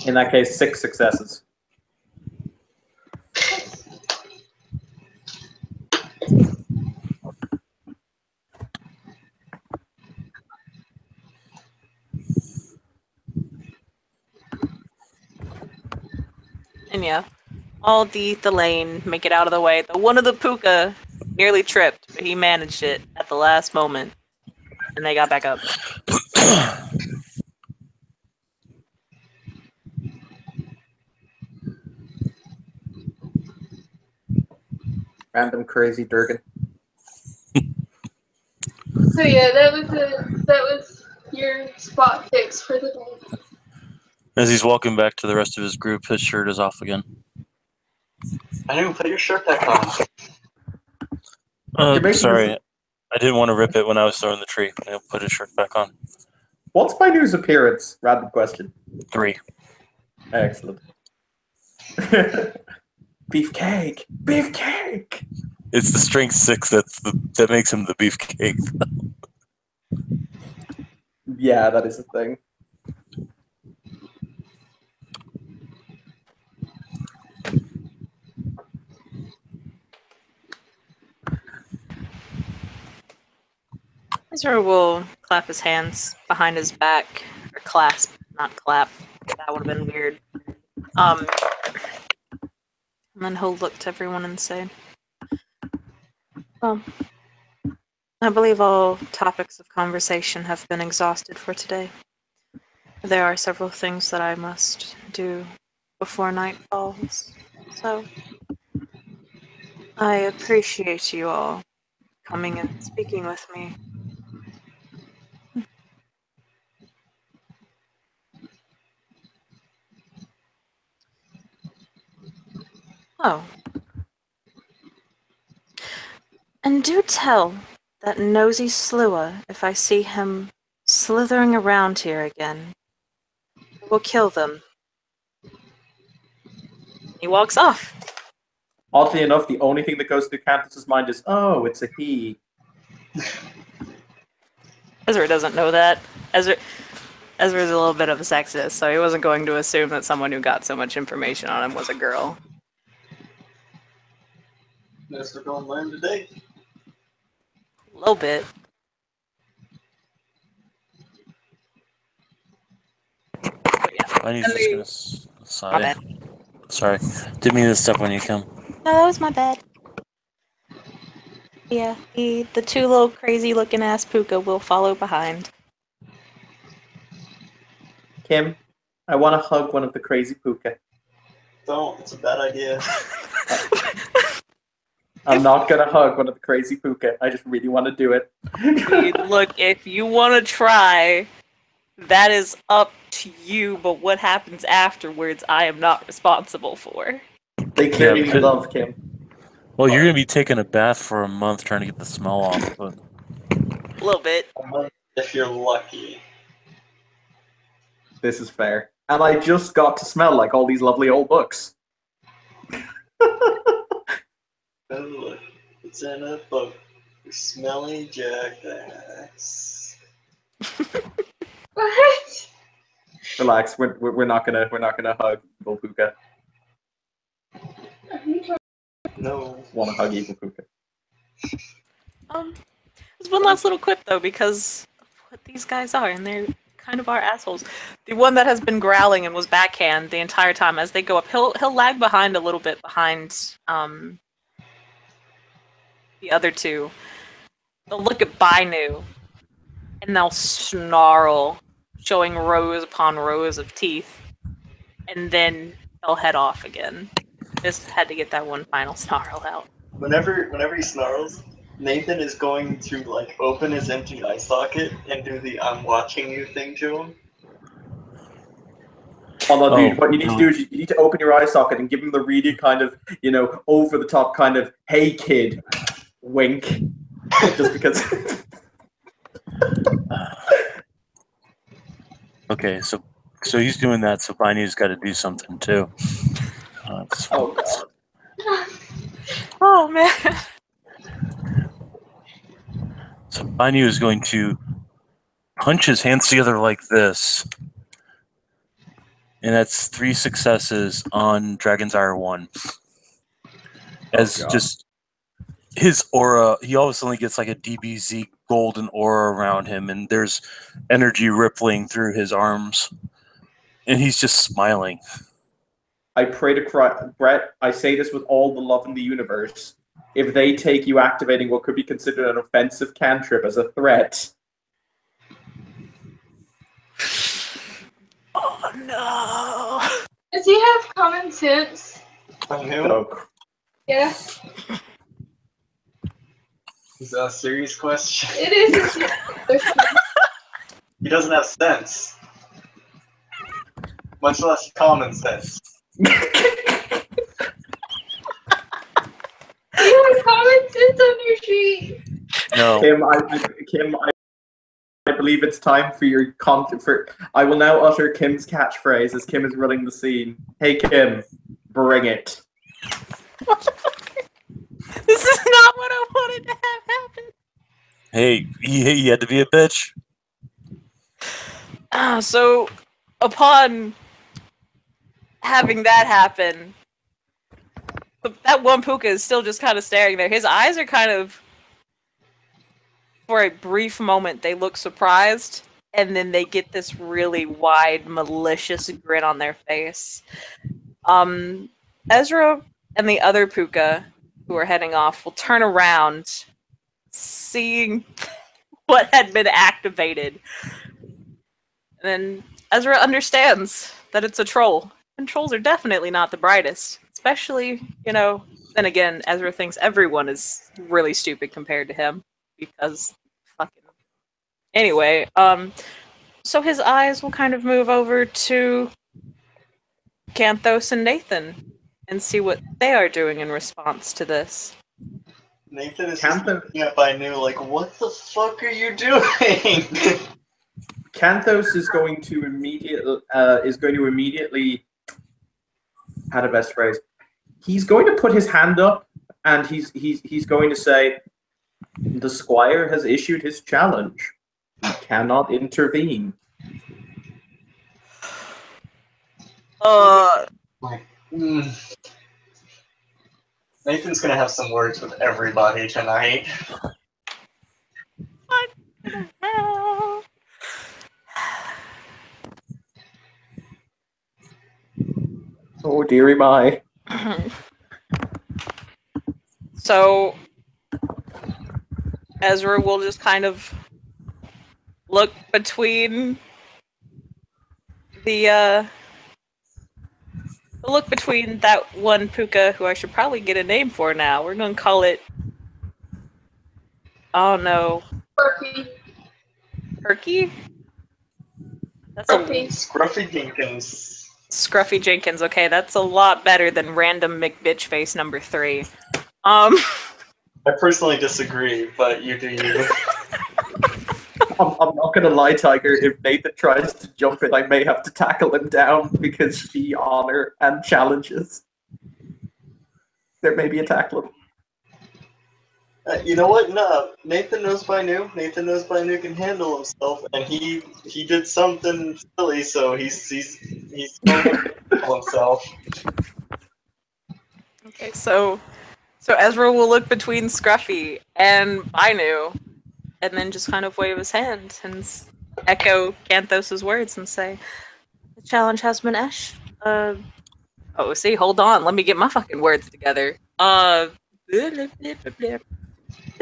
In that case, 6 successes. And yeah, all the lane make it out of the way. The one of the puka nearly tripped, but he managed it at the last moment, and they got back up. Random crazy Durgan. So yeah, that was your spot fix for the day. As he's walking back to the rest of his group, his shirt is off again. I didn't put your shirt back on. You're making Sorry. this- I didn't want to rip it when I was throwing the tree. I'll put his shirt back on. What's my news appearance? Random question. 3. Excellent. Beefcake! Beefcake! It's the strength 6 that makes him the beefcake. Yeah, that is a thing. Ezra will clap his hands behind his back, or clasp, not clap. That would have been weird. And then he'll look to everyone and say, "Well, I believe all topics of conversation have been exhausted for today. There are several things that I must do before night falls, so I appreciate you all coming and speaking with me. Oh. And do tell that nosy Slua if I see him slithering around here again. I will kill them." He walks off. Oddly enough, the only thing that goes through Cantus's mind is, oh, it's a he. Ezra doesn't know that. Ezra's a little bit of a sexist, so he wasn't going to assume that someone who got so much information on him was a girl. Guess we're gonna learn today. A little bit. I need And just gonna My sigh. bad. Sorry. Didn't mean to step when you come. No, that was my bad. Yeah, the two little crazy looking ass puka will follow behind. Kim, I want to hug one of the crazy puka. Don't. It's a bad idea. I'm not going to hug one of the crazy puka. I just really want to do it. Look, if you want to try, that is up to you, but what happens afterwards, I am not responsible for. They clearly Yeah, but- love Kim. Well, you're gonna be taking a bath for a month trying to get the smell off. But A little bit. If you're lucky. This is fair. And I just got to smell like all these lovely old books. Oh, look. It's in a book. Smelly jackass. What? Relax, we're not gonna hug evil puka. No. Want to hug evil puka? There's one last little quip though, because of what these guys are, and they're kind of our assholes. The one that has been growling and was backhand the entire time as they go up, he'll lag behind a little bit behind the other two. They'll look at Bainu and they'll snarl, showing rows upon rows of teeth, and then they'll head off again. Just had to get that one final snarl out. Whenever he snarls, Nathan is going to like open his empty eye socket and do the "I'm watching you" thing to him. Oh, no, dude, Oh, what you need to do is you need to open your eye socket and give him the really kind of, over the top kind of, hey kid, wink. Just because. okay, so he's doing that. So Bainu's got to do something too. Oh, God. Oh man. So Bainu is going to punch his hands together like this. And that's 3 successes on Dragon's Ire 1. As God. just his aura, he always only gets like a DBZ golden aura around him, and there's energy rippling through his arms. And he's just smiling. I pray to Christ, Brett, I say this with all the love in the universe. If they take you activating what could be considered an offensive cantrip as a threat. Oh no. Does he have common sense? From who? Oh, Yeah. Is that a serious question? It is a serious question. He doesn't have sense. Much less common sense. Do you have common sense on your sheet? No. Kim, I believe it's time for your I will now utter Kim's catchphrase as Kim is running the scene. Hey Kim, bring it. This is not what I wanted to have happen. Hey, you had to be a bitch. So, upon having that happen, that one puka is still just kind of staring there. His eyes are kind of, for a brief moment, they look surprised, and then they get this really wide, malicious grin on their face. Ezra and the other puka who are heading off will turn around, seeing what had been activated. And then Ezra understands that it's a troll. And trolls are definitely not the brightest. Especially, then again, Ezra thinks everyone is really stupid compared to him. Because fucking... Anyway, so his eyes will kind of move over to Canthos and Nathan and see what they are doing in response to this. Nathan is just looking at Bainu like, what the fuck are you doing? Canthos is going to immediately how the best phrase. He's going to put his hand up and he's going to say, the squire has issued his challenge. He cannot intervene. Nathan's gonna have some words with everybody tonight. What the hell? Oh dearie my. So Ezra will just kind of look between that one puka who I should probably get a name for now. We're gonna call it, oh no, Perky? That's Scruffy Jenkins. Scruffy Jenkins. Okay, that's a lot better than random McBitchface number 3. I personally disagree, but you do you. I'm not gonna lie, Tiger. If Nathan tries to jump in, I may have to tackle him down because she honor and challenges. There may be a tackle. You know what? No, Nathan knows Bainu. Nathan knows Bainu can handle himself, and he did something silly, so he's going to handle himself. Okay, so Ezra will look between Scruffy and Bainu, and then just kind of wave his hand and echo Canthos' words and say, "The challenge has been hold on, let me get my fucking words together. The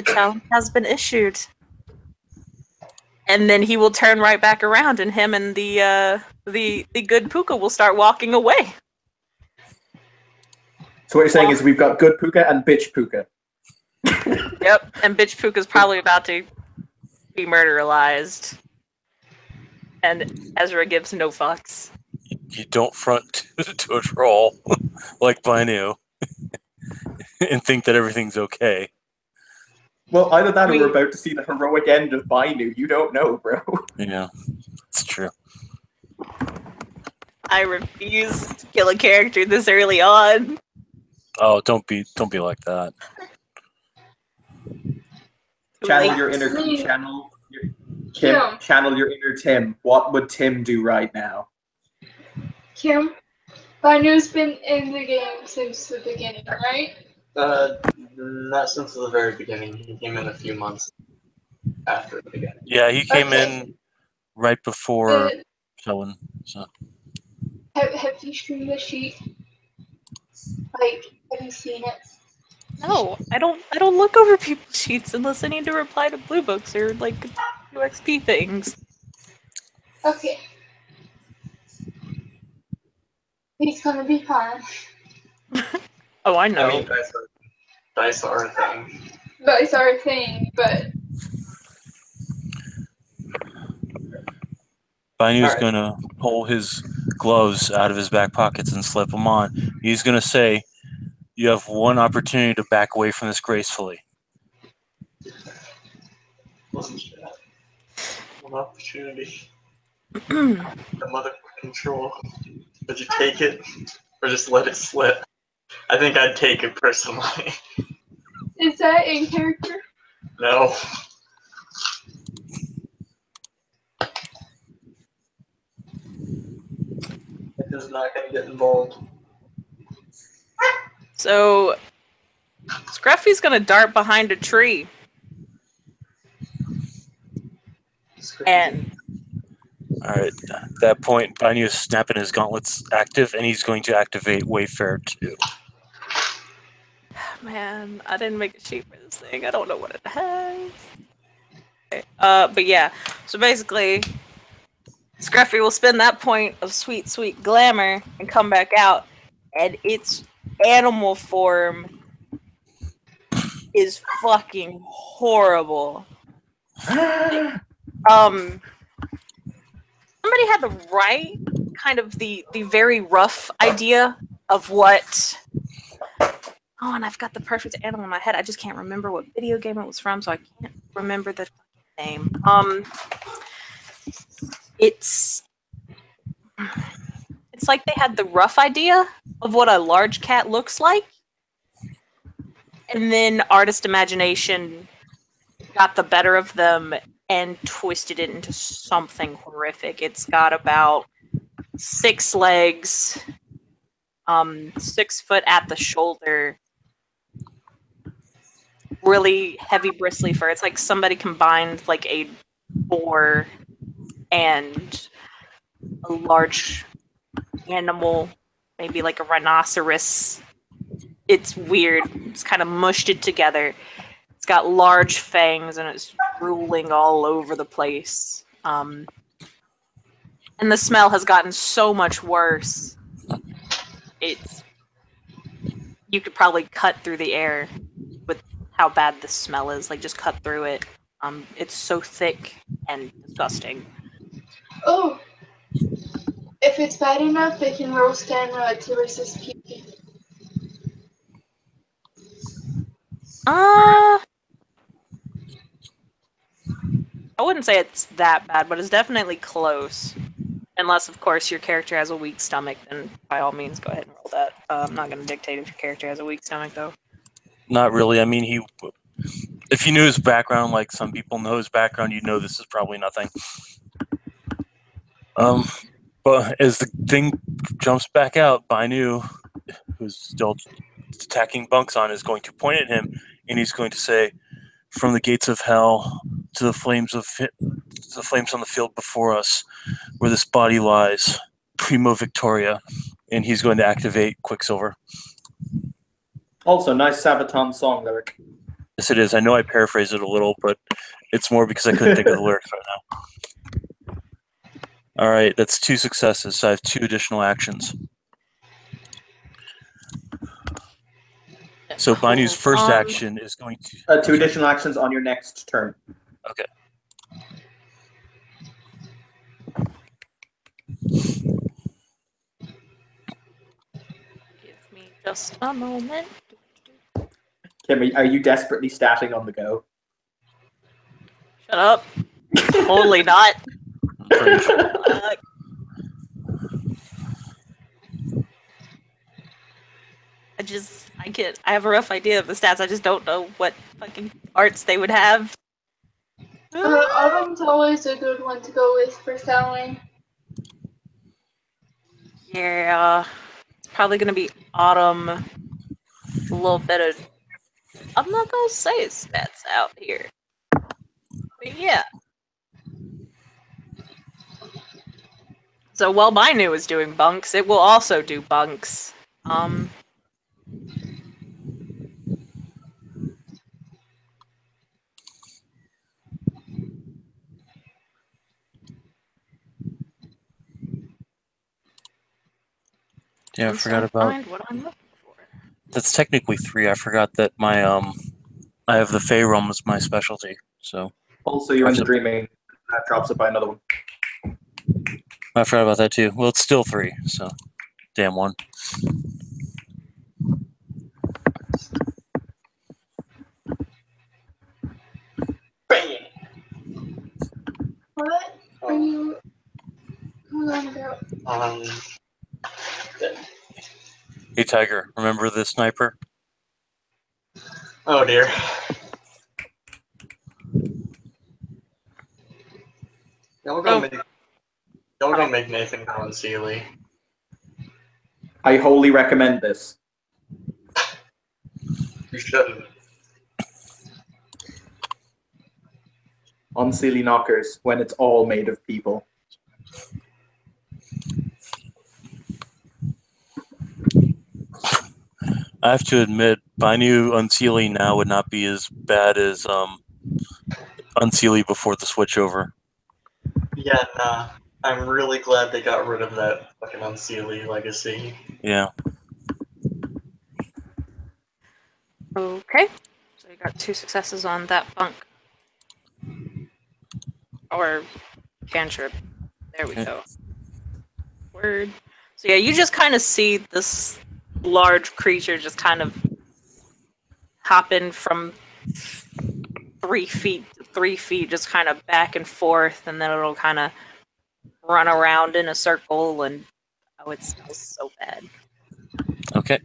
challenge has been issued." And then he will turn right back around, and him and the good puka will start walking away. So what you're saying is we've got good puka and bitch puka. Yep, and bitch puka's probably about to be murderalized. And Ezra gives no fucks. You don't front to a troll like Bainu and think that everything's okay. Well, either that or we're about to see the heroic end of Bainu. You don't know, bro. Yeah, it's true. I refuse to kill a character this early on. Oh, don't be like that. Channel your inner channel your inner Tim. What would Tim do right now? Kim, Bainu's been in the game since the beginning, right? Not since the very beginning. He came in a few months after the beginning. Yeah, he came in right before Helen. So. Have you streamed the sheet? Like, have you seen it? No, I don't look over people's sheets unless I need to reply to blue books or like UXP things. Okay. He's gonna be fine. Oh, I know. I mean, dice are a thing. bizarre thing, but Bainu's Alright. going to pull his gloves out of his back pockets and slip them on. He's going to say, "You have one opportunity to back away from this gracefully." Wasn't that one opportunity? The mother control. Would you take it or just let it slip? I think I'd take it personally. is that in character? No. It is not going to get involved. So Scruffy's gonna dart behind a tree and All right. At that point, Bainu is snapping his gauntlets active, and he's going to activate Wayfarer 2. man, I didn't make a sheet for this thing. I don't know what it has. Okay. But yeah. So basically, Scruffy will spend that point of sweet, sweet glamour and come back out, and its animal form is fucking horrible. Somebody had the right kind of the very rough idea of what. Oh, and I've got the perfect animal in my head. I just can't remember what video game it was from, so I can't remember the name. It's like they had the rough idea of what a large cat looks like, and then artist imagination got the better of them and twisted it into something horrific. It's got about 6 legs, 6 foot at the shoulder, really heavy bristly fur. It's like somebody combined like a boar and a large animal, maybe like a rhinoceros. It's weird. It's kind of mushed it together. It's got large fangs and it's drooling all over the place. And the smell has gotten so much worse. You could probably cut through the air with how bad the smell is. Like, just cut through it. It's so thick and disgusting. Oh, if it's bad enough, they can roll stamina to resist puking. I wouldn't say it's that bad, but it's definitely close. Unless, of course, your character has a weak stomach, then by all means, go ahead and roll that. I'm not going to dictate if your character has a weak stomach, though. Not really. I mean, if you knew his background, like some people know his background, you'd know this is probably nothing. But as the thing jumps back out, Bainu, who's still attacking Bunkson, is going to point at him, and he's going to say, "From the gates of hell to the flames on the field before us, where this body lies, Primo Victoria," and he's going to activate Quicksilver. Also, nice Sabaton song lyric. Yes, it is. I know I paraphrased it a little, but it's more because I couldn't think of the lyrics right now. All right, that's 2 successes, so I have 2 additional actions. So Bainu's first action is going to... 2 additional actions on your next turn. Okay. Give me just a moment. Kimmy, are you desperately statting on the go? Shut up. Totally not. I have a rough idea of the stats. I just don't know what fucking arts they would have. Autumn's always a good one to go with for selling. Yeah. It's probably going to be Autumn. A little bit of... I'm not going to say his stats out here. But yeah. So while Bainu is doing bunks, it will also do bunks. Yeah, I forgot about... Find what I'm looking for. That's technically 3. I forgot that my I have the Fey Realm as my specialty, so Also, you're in the Awesome. dreaming. That drops it by another one. I forgot about that too. Well, it's still 3, so damn one. Bang! What are you on about? Then. Hey, Tiger, remember the sniper? Oh dear. Y'all go Oh. make. Y'all go make Nathan go on Sealy. I wholly recommend this. You shouldn't. Unseelie knockers when it's all made of people. I have to admit, Binu Unseelie now would not be as bad as Unseelie before the switchover. Yeah, nah. I'm really glad they got rid of that fucking Unseelie legacy. Yeah. Okay. So you got 2 successes on that bunk. Or cantrip. There we Okay. go. Word. So yeah, you just kind of see this large creature just kind of hopping from 3 feet to 3 feet, just kind of back and forth, and then it'll kind of run around in a circle, and oh, it smells so bad. Okay.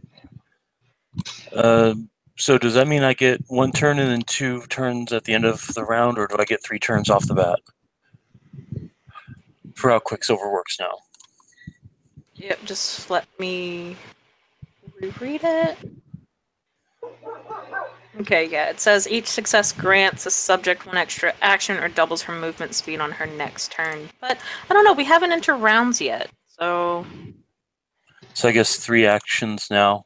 So does that mean I get 1 turn and then 2 turns at the end of the round, or do I get 3 turns off the bat? For how Quicksilver works now. Yep, just let me reread it. Okay, yeah, it says each success grants a subject 1 extra action or doubles her movement speed on her next turn. But I don't know, we haven't entered rounds yet, so So I guess 3 actions now.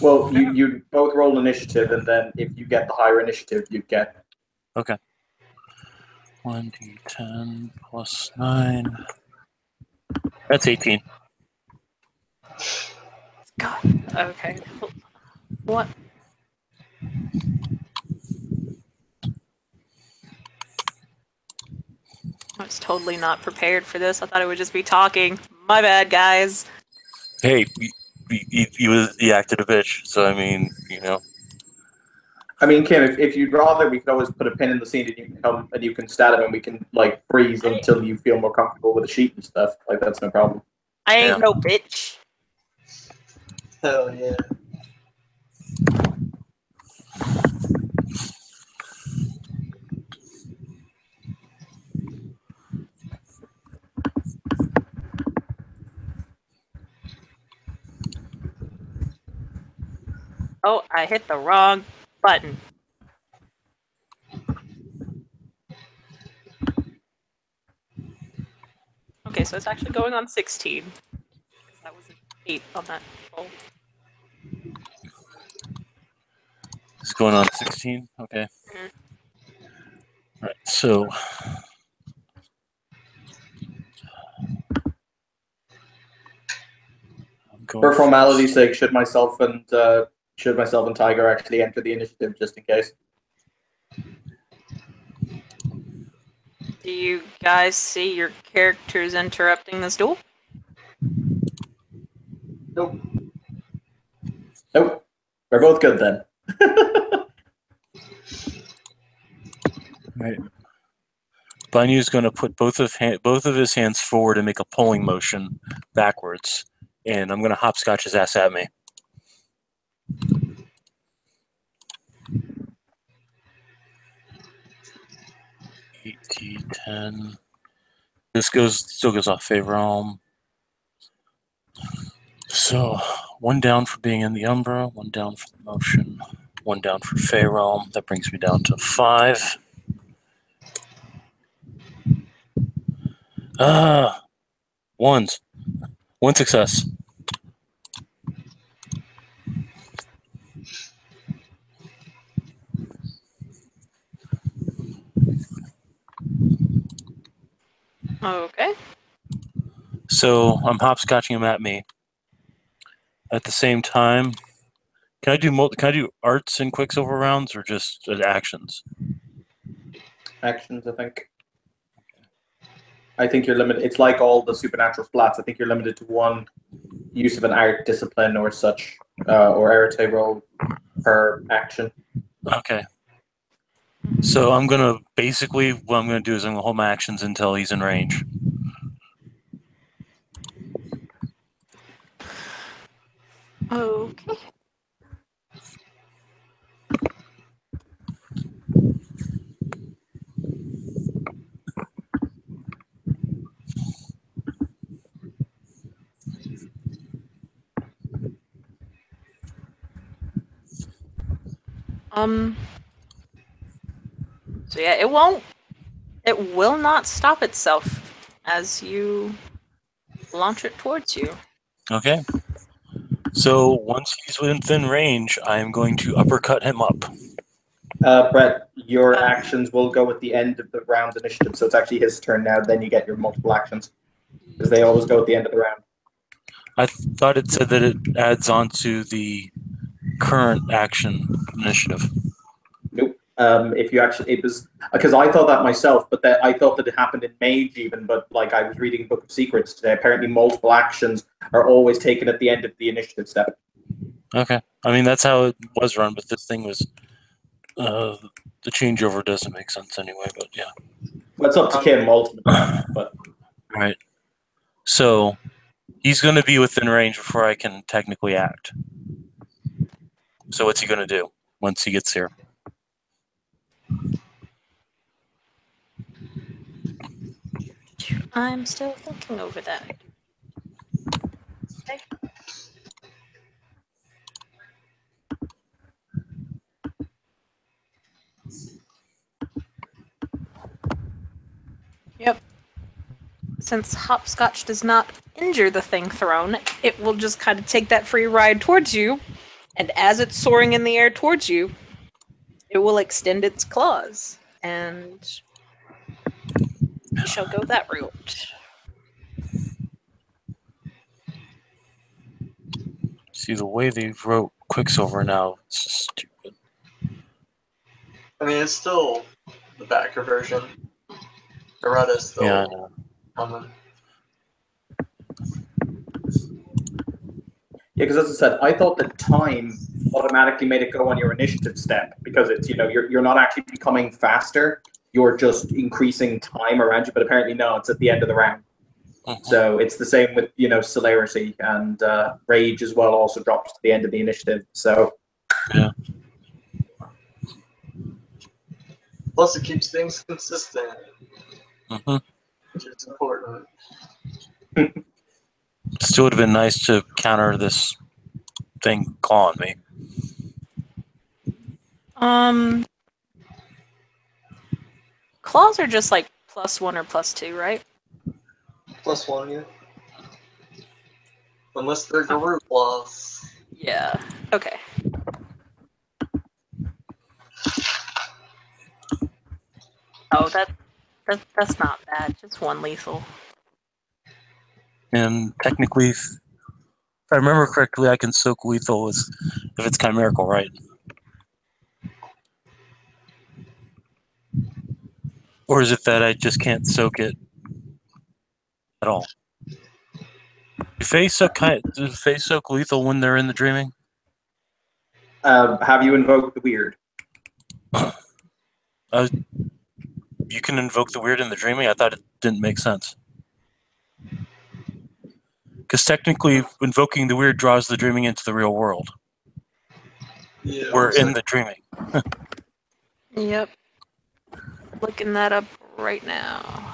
Well, you both roll initiative, and then if you get the higher initiative, you get. Okay. 1d10 plus 9. That's 18. God. Okay. What? I was totally not prepared for this. I thought it would just be talking. My bad, guys. Hey, he acted a bitch, so I mean, you know. I mean, Kim, if you'd rather, we could always put a pin in the scene, and you can come and you can stat him, and we can like freeze until you feel more comfortable with the sheet and stuff. Like that's no problem. I ain't Yeah. no bitch. Hell yeah. Oh, I hit the wrong button. Okay, so it's actually going on 16. Because that was an 8 on that roll. It's going on 16? Okay. Mhm. Right, so. For formality's sake, should myself and Tiger actually enter the initiative just in case? Do you guys see your characters interrupting this duel? Nope. Nope. We're both good then. Right. Bainu's going to put both of his hands forward and make a pulling motion backwards, and I'm going to hopscotch his ass at me. $8d10. This still goes off Fey Realm. So 1 down for being in the Umbra, 1 down for the motion, 1 down for Fey Realm. That brings me down to 5. Ones. 1 success. Okay. So I'm hopscotching him at me. At the same time, Can I do arts in Quicksilver rounds or just actions? Actions, I think. I think you're limited. It's like all the supernatural splats. I think you're limited to one use of an art discipline or such, or arete roll per action. Okay. So I'm gonna basically what I'm gonna do is I'm gonna hold my actions until he's in range. Okay. So yeah, it will not stop itself as you launch it towards you. Okay. So once he's within range, I am going to uppercut him up. Brett, your actions will go at the end of the round's initiative, so it's actually his turn now. Then you get your multiple actions, because they always go at the end of the round. I thought it said that it adds on to the current action initiative. Nope. If you actually, it was because I thought that myself, but I thought that it happened in Mage even. But like I was reading Book of Secrets today, apparently multiple actions are always taken at the end of the initiative step. Okay. I mean, that's how it was run, but this thing was... the changeover doesn't make sense anyway, but yeah. Well, it's up to Kim ultimately, but... Right. So, he's going to be within range before I can technically act. So what's he going to do once he gets here? I'm still thinking over that. Okay. Yep. Since hopscotch does not injure the thing thrown, it will just kind of take that free ride towards you, and as it's soaring in the air towards you, it will extend its claws, and we shall go that route. See, the way they wrote Quicksilver now, it's just stupid. I mean, it's still the backer version. Beretta's still Yeah, I know. coming. Yeah, because as I said, I thought that time automatically made it go on your initiative step because it's you're not actually becoming faster, you're just increasing time around you. But apparently, no, it's at the end of the round. Mhm. So it's the same with celerity and rage as well. Also drops to the end of the initiative. So Yeah. Plus, it keeps things consistent, Mm-hmm. which is important. Still would have been nice to counter this thing clawing me. Claws are just like +1 or +2, right? +1, yeah. Unless they're Garou claws. Yeah. Okay. Oh, that's not bad. Just one lethal. And technically, if I remember correctly, I can soak lethal if it's chimerical, right? Or is it that I just can't soak it at all? Do Fae soak lethal when they're in the dreaming? have you invoked the weird? You can invoke the weird in the dreaming? I thought it didn't make sense. Because technically, invoking the weird draws the dreaming into the real world. Yeah, We're in the dreaming. Yep. Looking that up right now.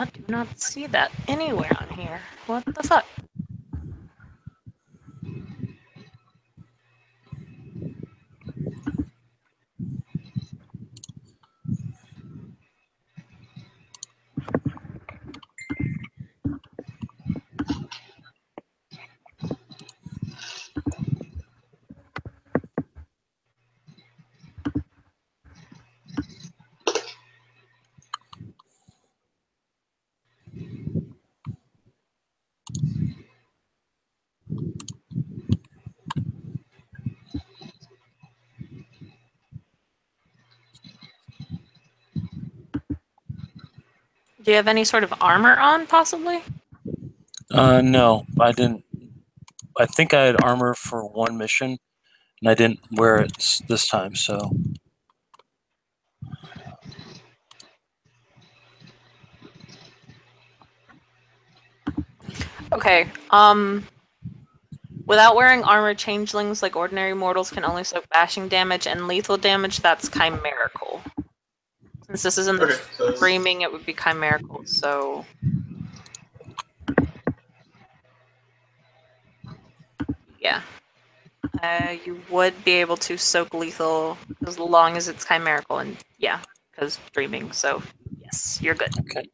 I do not see that anywhere on here. What the fuck? Do you have any sort of armor on, possibly? No, I didn't. I think I had armor for one mission, and I didn't wear it this time, so. Okay, without wearing armor, changelings like ordinary mortals can only soak bashing damage and lethal damage. That's chimerical. Since this is in the Okay, so dreaming, it would be chimerical, so... Yeah. You would be able to soak lethal as long as it's chimerical, and yeah, because dreaming, so yes, you're good. Okay.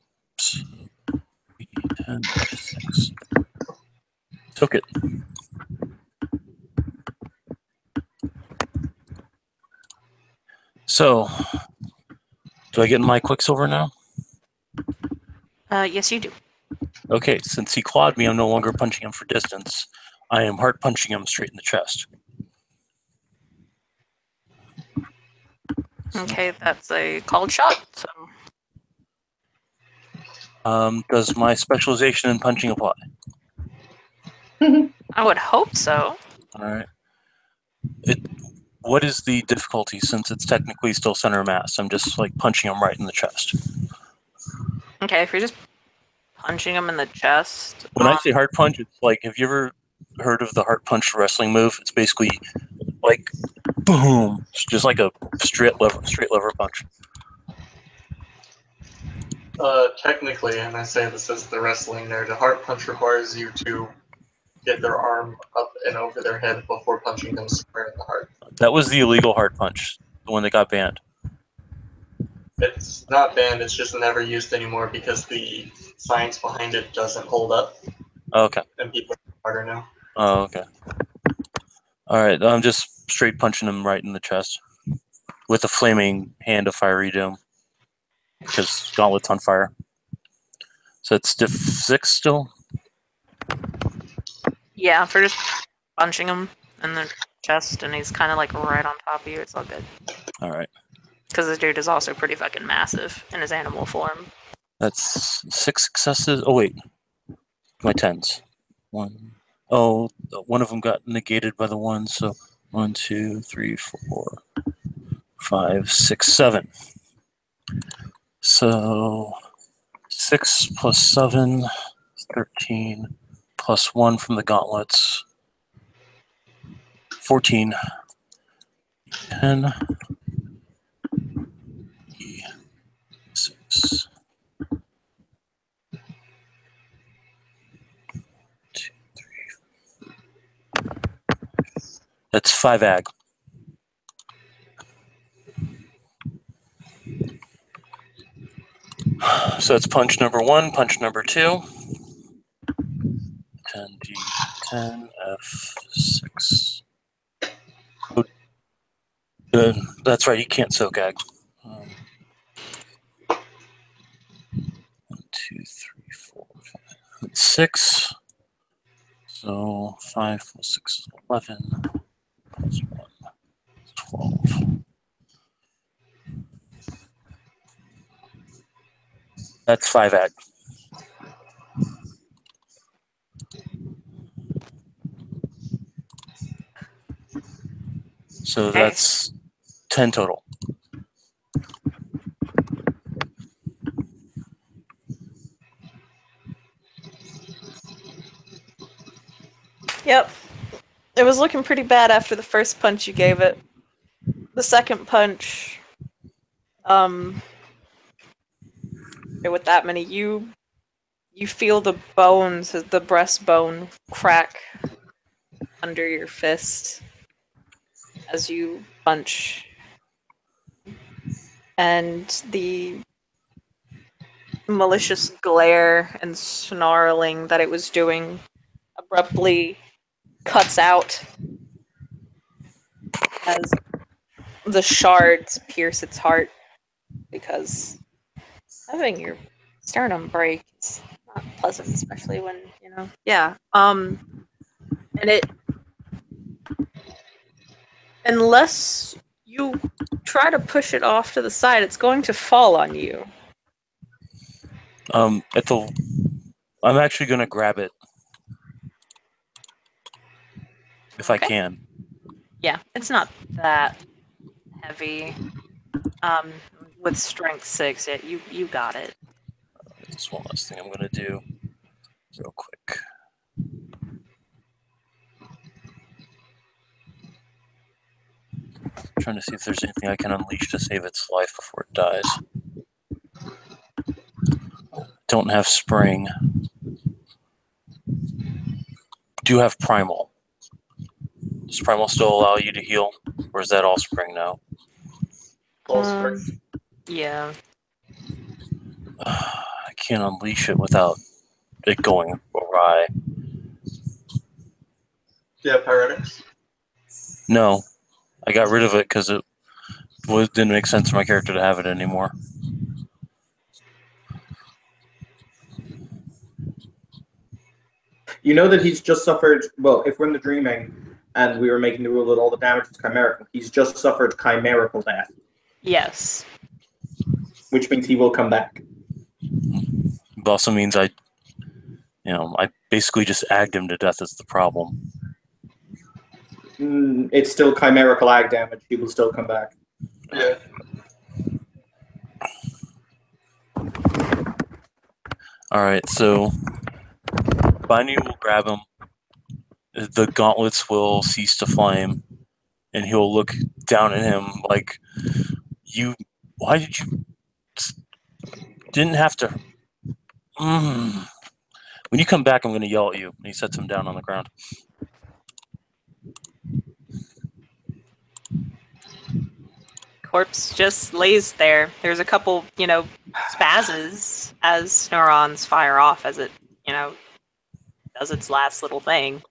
10, 6. Took it. So, do I get my Quicksilver now? Yes, you do. Okay, since he clawed me, I'm no longer punching him for distance. I am heart punching him straight in the chest. Okay, that's a called shot, so... Does my specialization in punching apply? I would hope so. Alright. What is the difficulty since it's technically still center mass? I'm just like punching him right in the chest. Okay, if you're just punching him in the chest... When I say heart punch, it's like, have you ever heard of the heart punch wrestling move? It's basically like, boom! It's just like a straight lever punch. technically, and I say this as the wrestling nerd, a heart punch requires you to get their arm up and over their head before punching them square in the heart. That was the illegal heart punch, the one that got banned. It's not banned, it's just never used anymore because the science behind it doesn't hold up, Okay. and people are harder now. Oh, okay. Alright, I'm just straight punching him right in the chest. With a flaming hand of fiery doom. Because Gauntlet's on fire. So it's diff 6 still? Yeah, for just punching him in the chest, and he's kind of like right on top of you, it's all good. Alright. Because this dude is also pretty fucking massive in his animal form. That's 6 successes. Oh, wait. My 10s. 1. Oh, one of them got negated by the 1, so 1, 2, 3, 4, 5, 6, 7. So 6 plus 7, 13, plus 1 from the gauntlets, 14, 10, 6, 2, 3. That's 5 ag. So that's punch number 1, punch number 2. 10d10 f6. That's right, he can't soak ag. 1, 2, 3, 4, 5, 6. So 5 plus 6 is 11. Plus 1 is 12. That's 5 ag. So Okay. that's 10 total. Yep. It was looking pretty bad after the first punch you gave it. The second punch, with that many, you feel the bones, the breastbone crack under your fist as you punch, and the malicious glare and snarling that it was doing abruptly cuts out as the shards pierce its heart, because having your sternum break is not pleasant, especially when, yeah. And it, unless you try to push it off to the side, it's going to fall on you. I'm actually gonna grab it if I Okay. can. Yeah, it's not that heavy. With strength 6, you got it. Just one last thing I'm gonna do, real quick. Trying to see if there's anything I can unleash to save its life before it dies. Don't have spring. Do have primal. Does primal still allow you to heal, or is that all spring now? Yeah. I can't unleash it without it going awry. Yeah, Pyretics. No, I got rid of it because it didn't make sense for my character to have it anymore. You know that he's just suffered. Well, if we're in the dreaming and we were making the rule that all the damage is chimerical, he's just suffered chimerical death, Yes. which means he will come back. It also means I basically just agged him to death is the problem. It's still chimerical ag damage. He will still come back. Yeah. Alright, so Binding will grab him. The gauntlets will cease to flame, and he'll look down at him like, why did you... Didn't have to... When you come back, I'm going to yell at you. And he sets him down on the ground. Corpse just lays there. There's a couple, spazzes as neurons fire off as it, does its last little thing.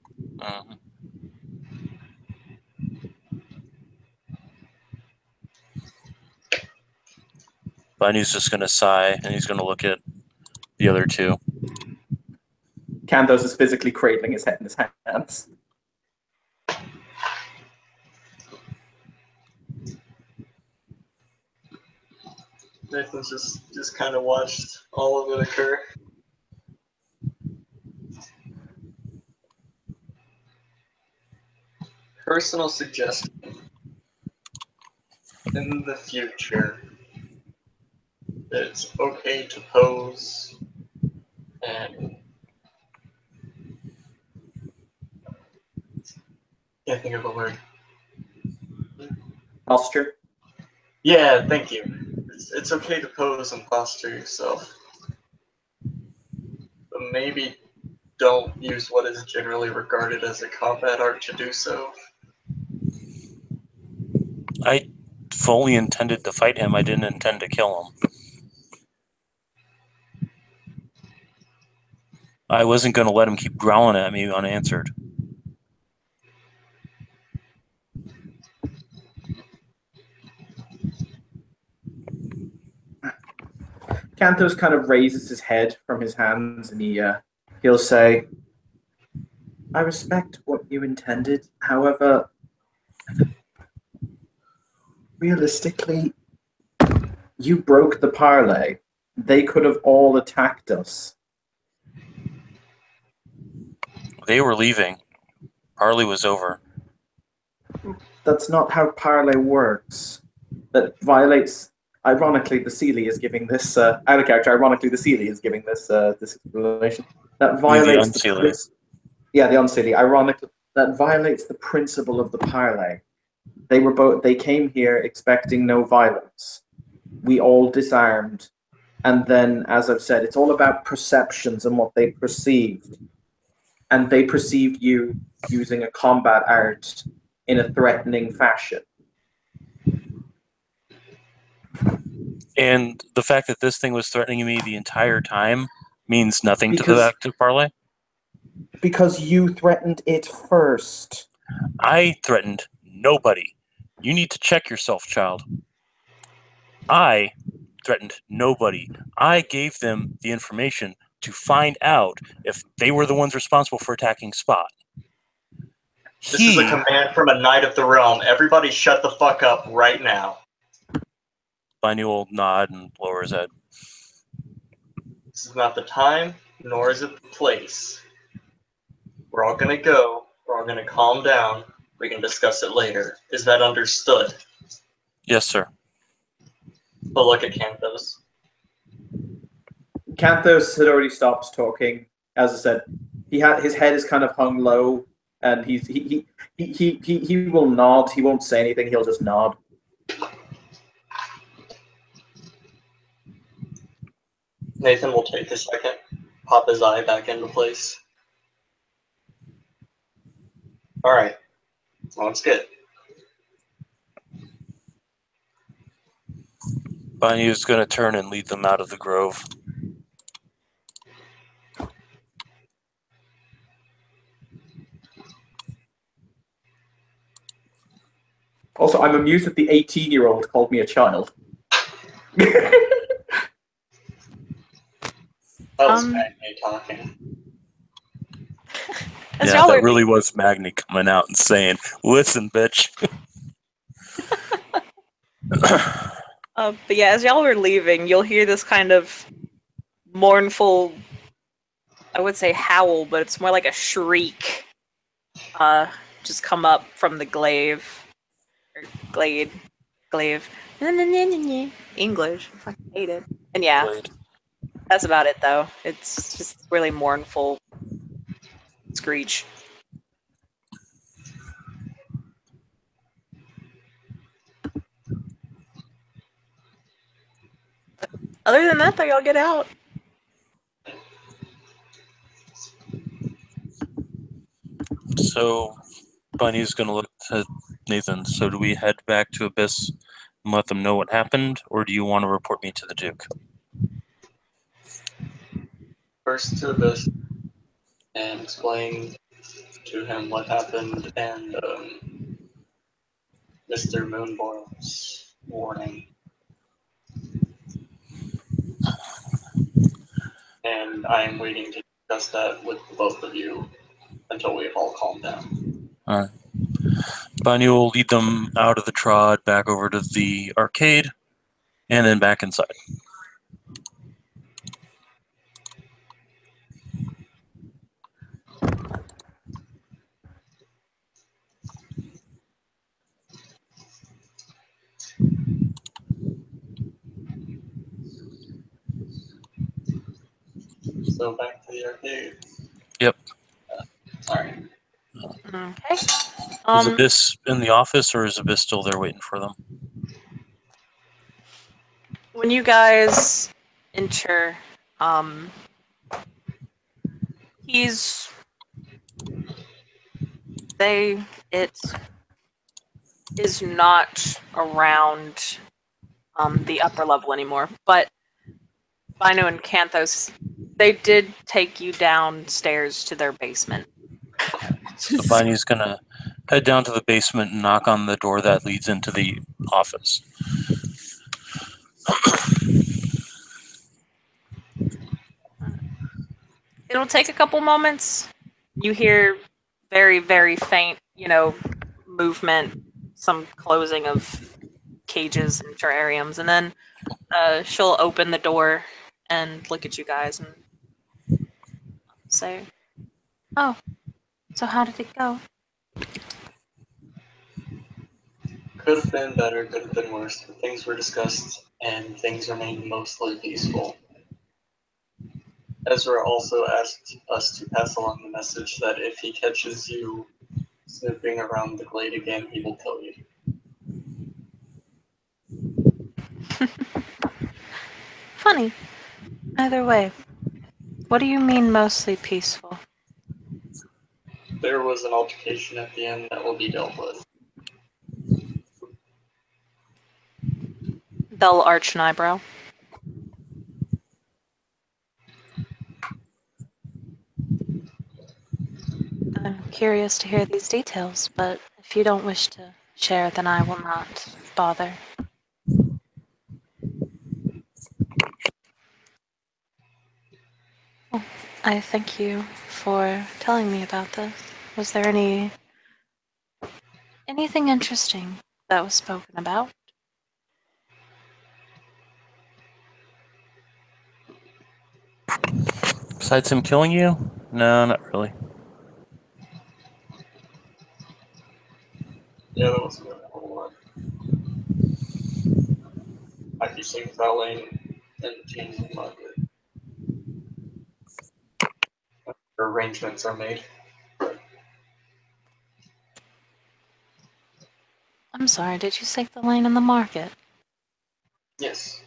Binding's just going to sigh, and he's going to look at the other two. Kanthos is physically cradling his head in his hands. Nathan's just kind of watched all of it occur. Personal suggestion. In the future, it's okay to pose and can't think of a word. Posture. Yeah, thank you. It's okay to pose and posture yourself, but maybe don't use what is generally regarded as a combat art to do so. I fully intended to fight him. I didn't intend to kill him. I wasn't going to let him keep growling at me unanswered. Kanthos kind of raises his head from his hands and he'll say, I respect what you intended. However, realistically, you broke the parlay. They could have all attacked us. They were leaving. Parley was over. That's not how parlay works. That violates... Ironically, the Seelie is giving this... out of character, ironically, the Seelie is giving this this explanation. That violates the... the Unseelie. Ironically, that violates the principle of the parlay. They came here expecting no violence. We all disarmed. And then, as I've said, it's all about perceptions and what they perceived. And they perceived you using a combat art in a threatening fashion. And the fact that this thing was threatening me the entire time means nothing to Because- the active parlay? Because you threatened it first. I threatened nobody. You need to check yourself, child. I threatened nobody. I gave them the information to find out if they were the ones responsible for attacking Spot. This is a command from a Knight of the Realm. Everybody shut the fuck up right now. Bunny will nod and lower his head. This is not the time, nor is it the place. We're all gonna go. We're all gonna calm down. We can discuss it later. Is that understood? Yes, sir. But look at Canthos. Canthos had already stopped talking. As I said, his head is kind of hung low, and he will nod. He won't say anything. He'll just nod. Nathan will take a second, pop his eye back into place. Alright, sounds good. Bunny is going to turn and lead them out of the grove. Also, I'm amused that the 18-year-old called me a child. That was Magni talking. As Yeah, y'all that are really was Magni coming out and saying, "Listen, bitch." But yeah, as y'all were leaving, you'll hear this kind of mournful, I would say howl, but it's more like a shriek, just come up from the glaive. Or glade. Glaive. English. I fucking hate it. And yeah, Blade. that's about it though. It's just really mournful screech. Other than that, though, y'all get out. So, Bunny's going to look to Nathan. So, do we head back to Abyss and let them know what happened, or do you want to report me to the Duke? First to Abyss and explain to him what happened and Mr. Moonborn's warning. And I am waiting to discuss that with both of you until we have all calmed down. Alright. Bunny will lead them out of the trod, back over to the arcade, and then back inside. So back to the arcade. Yep. Sorry. Okay. Is Abyss in the office, or is Abyss still there waiting for them? When you guys enter, he's it is not around the upper level anymore, but Bino and Canthos, they did take you downstairs to their basement. So Bunny's going to head down to the basement and knock on the door that leads into the office. It'll take a couple moments. You hear very, very faint, movement, some closing of cages and terrariums, and then she'll open the door and look at you guys and say, "Oh, so how did it go?" Could have been better, could have been worse, but things were discussed and things remained mostly peaceful. Ezra also asked us to pass along the message that if he catches you snooping around the glade again, he will kill you. Funny. Either way, what do you mean mostly peaceful? There was an altercation at the end that will be dealt with. They'll arch an eyebrow. I'm curious to hear these details, but if you don't wish to share, then I will not bother. Well, I thank you for telling me about this. Was there anything interesting that was spoken about? Besides him killing you? No, not really. Yeah, that wasn't really a whole lot. I'd be seeing Thalain and the Changeling market. Arrangements are made. I'm sorry, did you say the lane in the market? Yes.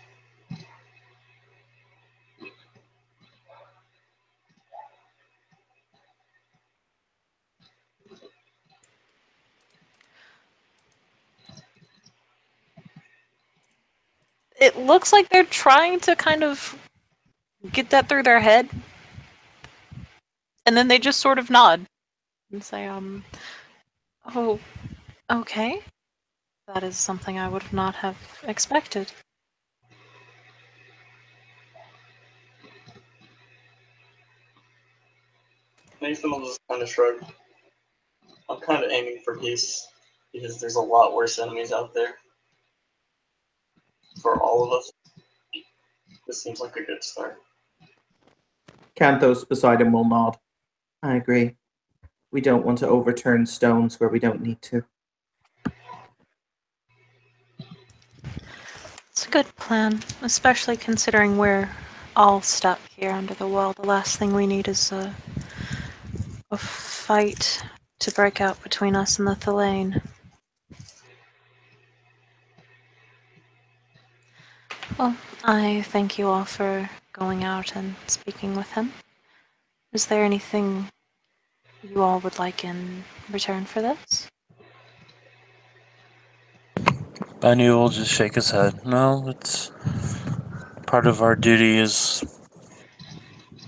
It looks like they're trying to kind of get that through their head. And then they just sort of nod and say, oh, okay. That is something I would not have expected. Nathan will just kind of shrug. I'm kind of aiming for peace because there's a lot worse enemies out there. For all of us, this seems like a good start. Canthos beside him will nod. I agree. We don't want to overturn stones where we don't need to. It's a good plan, especially considering we're all stuck here under the wall. The last thing we need is a fight to break out between us and the Thalane. Well, I thank you all for going out and speaking with him. Is there anything you all would like in return for this? Banu will just shake his head. No, it's part of our duty as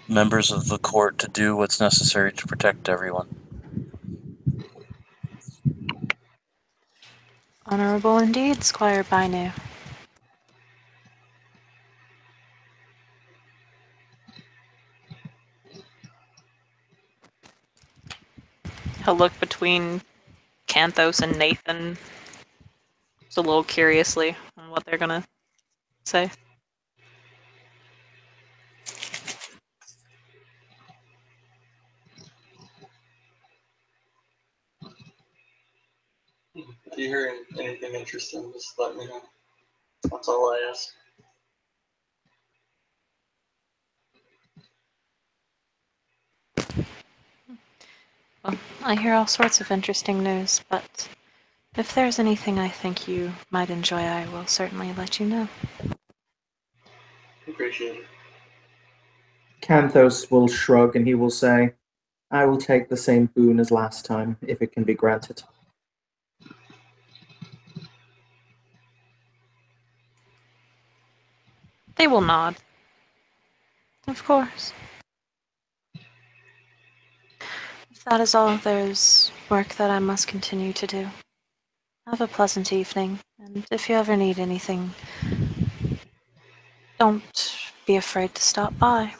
members of the court to do what's necessary to protect everyone. Honorable indeed, Squire Binu. He'll look between Canthos and Nathan just a little curiously on what they're gonna say. If you hear anything interesting, just let me know. That's all I ask. Well, I hear all sorts of interesting news, but if there's anything I think you might enjoy, I will certainly let you know. Appreciate it. Canthos will shrug and he will say, I will take the same boon as last time, if it can be granted. They will nod. Of course. If that is all, there's work that I must continue to do. Have a pleasant evening, and if you ever need anything, don't be afraid to stop by.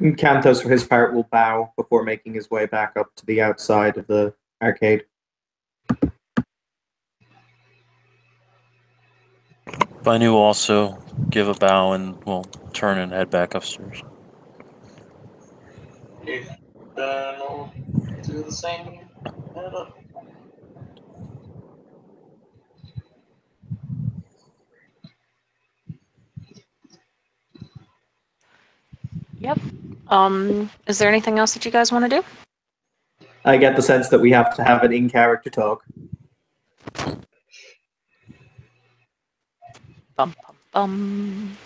Canthos, for his part, will bow before making his way back up to the outside of the arcade. Banu will also give a bow and will turn and head back upstairs. Okay. Then we'll do the same. Head up. Yep. Is there anything else that you guys want to do? I get the sense that we have to have an in-character talk. Bum, bum, bum.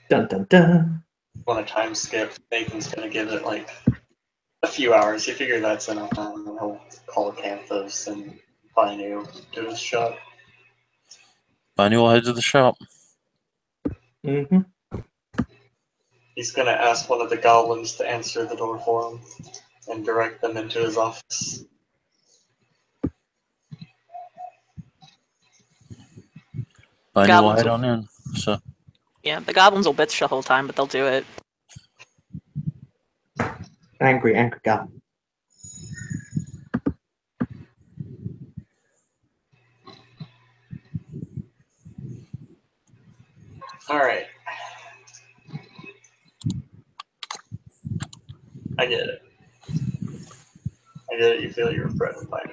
Dun dun dun. On a time skip, Nathan's gonna give it like a few hours. You figure that's enough time. He'll call Canthos and Binu to his shop. Binu will head to the shop. Mm-hmm. He's gonna ask one of the goblins to answer the door for him and direct them into his office. Binu will Goblins head will- on in. So Yeah, the goblins will bitch the whole time, but they'll do it. Angry goblin. Alright. I get it. I get it, you feel you're threatened by me.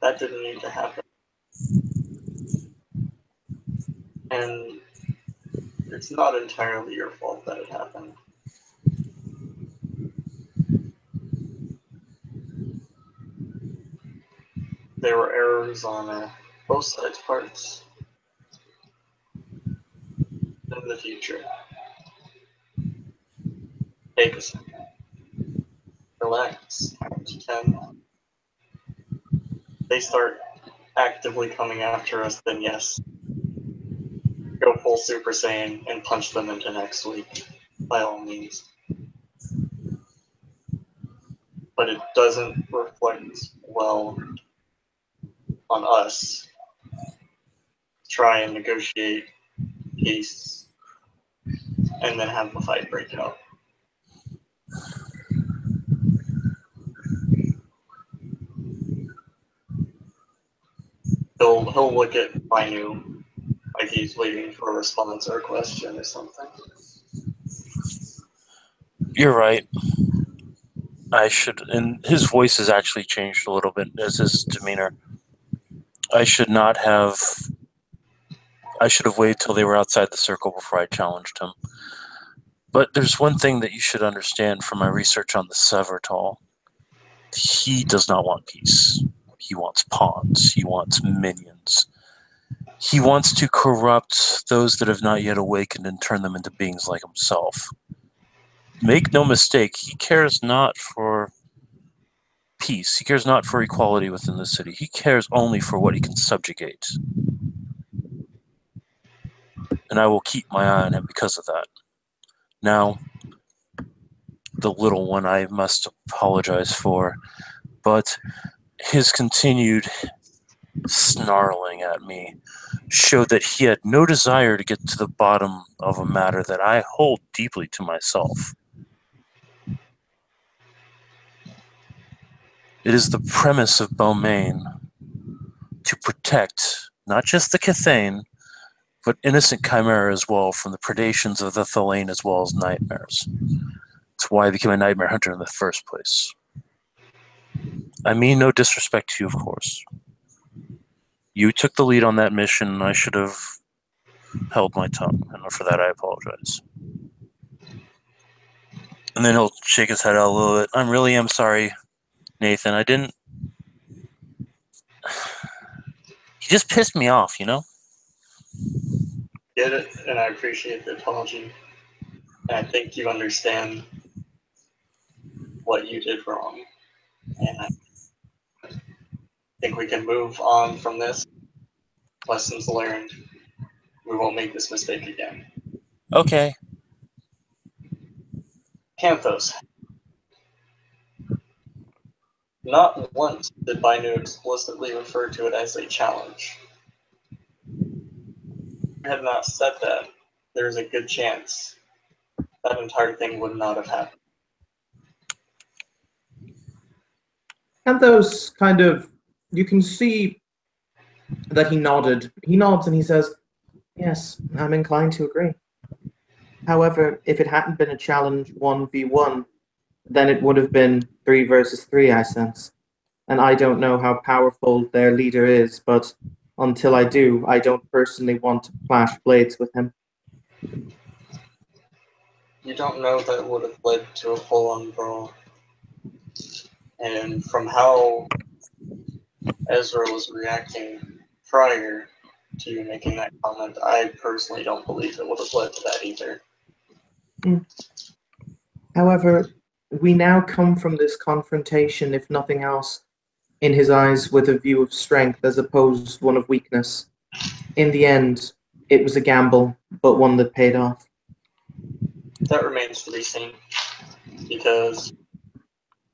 That didn't need to happen. And it's not entirely your fault that it happened. There were errors on both sides' parts. In the future, take a second. Relax. Count to 10. They start actively coming after us, then yes. Go full Super Saiyan and punch them into next week, by all means. But it doesn't reflect well on us. Try and negotiate peace and then have the fight break out. He'll look at Binu like he's waiting for a response or a question or something. you're right. I should, and his voice has actually changed a little bit as his demeanor. I should not have. I should have waited till they were outside the circle before I challenged him. But there's one thing that you should understand from my research on the Severtall. He does not want peace. He wants pawns. He wants minions. He wants to corrupt those that have not yet awakened and turn them into beings like himself. Make no mistake, he cares not for peace. He cares not for equality within the city. He cares only for what he can subjugate. And I will keep my eye on him because of that. Now, the little one I must apologize for, but his continued snarling at me showed that he had no desire to get to the bottom of a matter that I hold deeply to myself. It is the premise of Belmain to protect not just the Cathane, but innocent Chimera as well from the predations of the Thalane as well as nightmares. It's why I became a nightmare hunter in the first place. I mean no disrespect to you, of course. You took the lead on that mission, and I should have held my tongue, and for that I apologize. And then he'll shake his head out a little bit. I really am sorry, Nathan. I didn't... He just pissed me off, you know? Get it, and I appreciate the apology. And I think you understand what you did wrong. And I think we can move on from this. Lessons learned. We won't make this mistake again. Okay. Canthos. Not once did Binu explicitly refer to it as a challenge. If you had not said that, there's a good chance that entire thing would not have happened. And those kind of, you can see that he nodded. He nods and he says, yes, I'm inclined to agree. However, if it hadn't been a challenge 1v1, then it would have been 3 versus 3, I sense. and I don't know how powerful their leader is, but until I do, I don't personally want to clash blades with him. You don't know that it would have led to a full-on brawl. And from how Ezra was reacting prior to you making that comment, I personally don't believe it would have led to that either. However, we now come from this confrontation, if nothing else, in his eyes with a view of strength as opposed to one of weakness. In the end, it was a gamble, but one that paid off. That remains to be seen, because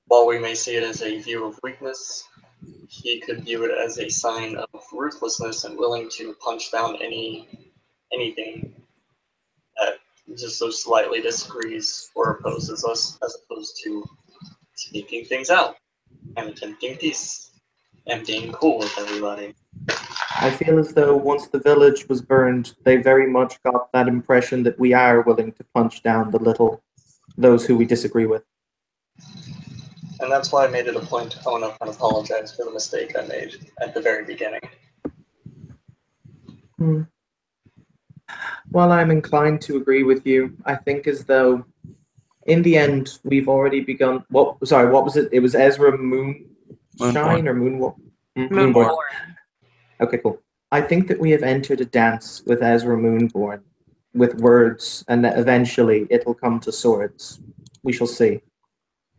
while we may see it as a view of weakness, he could view it as a sign of ruthlessness and willing to punch down anything that just so slightly disagrees or opposes us, as opposed to speaking things out and attempting peace and being cool with everybody. I feel as though once the village was burned, they very much got that impression that we are willing to punch down those who we disagree with. And that's why I made it a point to own up and apologize for the mistake I made at the very beginning. While I'm inclined to agree with you, I think as though in the end we've already begun. What was it? It was Ezra Moonshine or Moonborn? Moonborn. Okay, cool. I think that we have entered a dance with Ezra Moonborn, with words, and that eventually it'll come to swords. We shall see.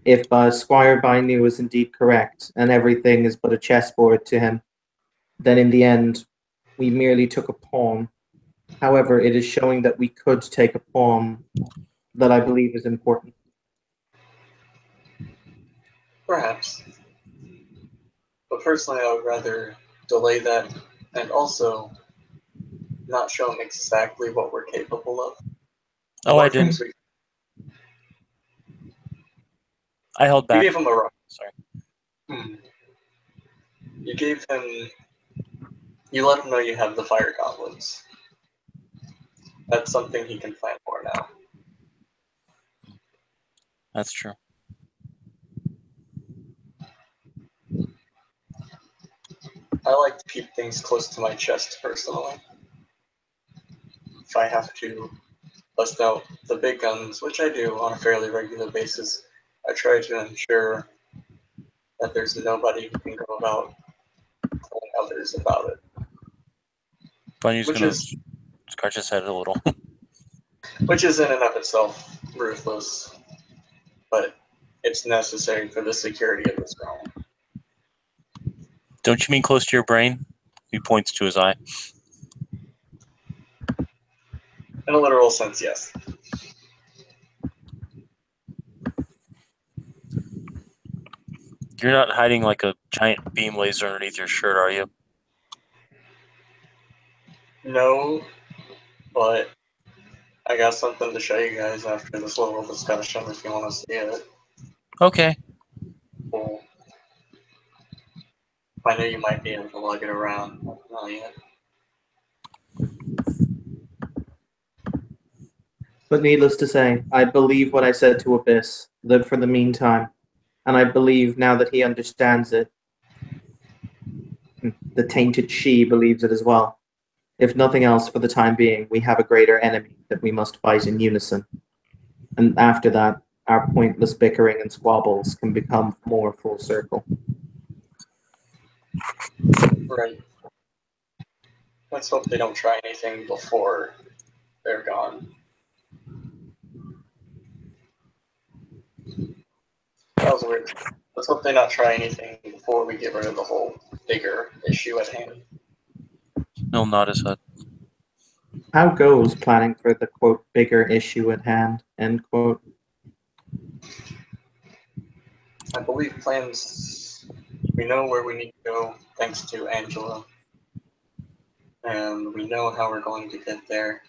If Squire Binu is indeed correct, and everything is but a chessboard to him, then in the end, we merely took a pawn. However, it is showing that we could take a pawn that I believe is important. Perhaps. But personally, I would rather delay that and also not show him exactly what we're capable of. Oh, I didn't. I held back. You gave him a rock. Sorry. You gave him. You let him know you have the fire goblins. That's something he can plan for now. That's true. I like to keep things close to my chest personally. If I have to bust out the big guns, which I do on a fairly regular basis, I try to ensure that there's nobody who can go about telling others about it. Bunny's gonna scratch his head a little. Which is in and of itself ruthless, but it's necessary for the security of this realm. Don't you mean close to your brain? He points to his eye. In a literal sense, yes. You're not hiding like a giant beam laser underneath your shirt, are you? No, but I got something to show you guys after this little discussion if you want to see it. Okay. Cool. I know you might be able to lug it around. Not yet. But needless to say, I believe what I said to Abyss, live for the meantime, and I believe now that he understands it, the tainted she believes it as well. If nothing else, for the time being, we have a greater enemy that we must fight in unison. And after that, our pointless bickering and squabbles can become more full circle. Right. Let's hope they don't try anything before they're gone. That was weird. Let's hope they not try anything before we get rid of the whole bigger issue at hand. He'll nod his head. How goes planning for the, quote, bigger issue at hand, end quote? I believe plans, we know where we need to go thanks to Angela. And we know how we're going to get there.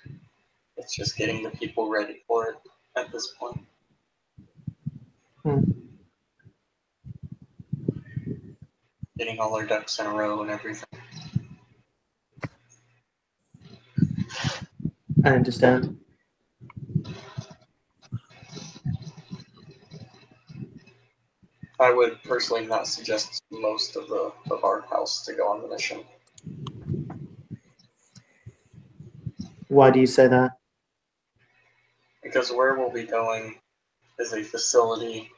It's just getting the people ready for it at this point. Getting all our ducks in a row and everything. I understand. I would personally not suggest most of our house to go on the mission. Why do you say that? Because where we'll be going is a facility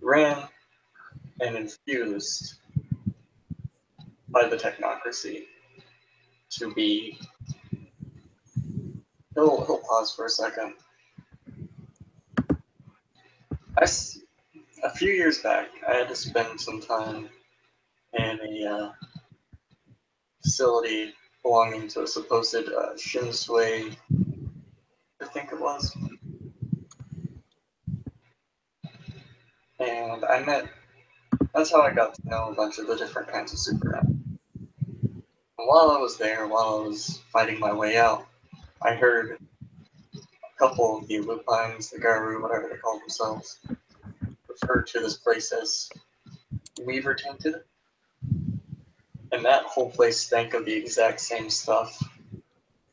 ran and infused by the technocracy to be. He'll pause for a second. A few years back, I had to spend some time in a facility belonging to a supposed Shinsui, I think it was. And that's how I got to know a bunch of the different kinds of supernatural. And while I was there, while I was fighting my way out, I heard a couple of the Lupines, the Garu, whatever they call themselves, refer to this place as Weaver Tainted. And that whole place stank of the exact same stuff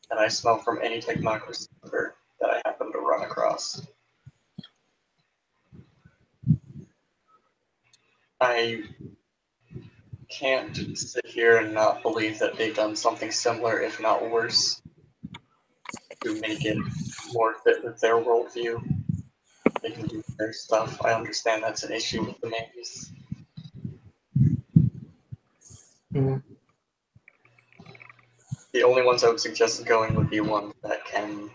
that I smell from any technocracy that I happen to run across. I can't sit here and not believe that they've done something similar, if not worse, to make it more fit with their worldview. They can do their stuff. I understand that's an issue with the maze. Mm. The only ones I would suggest going would be ones that can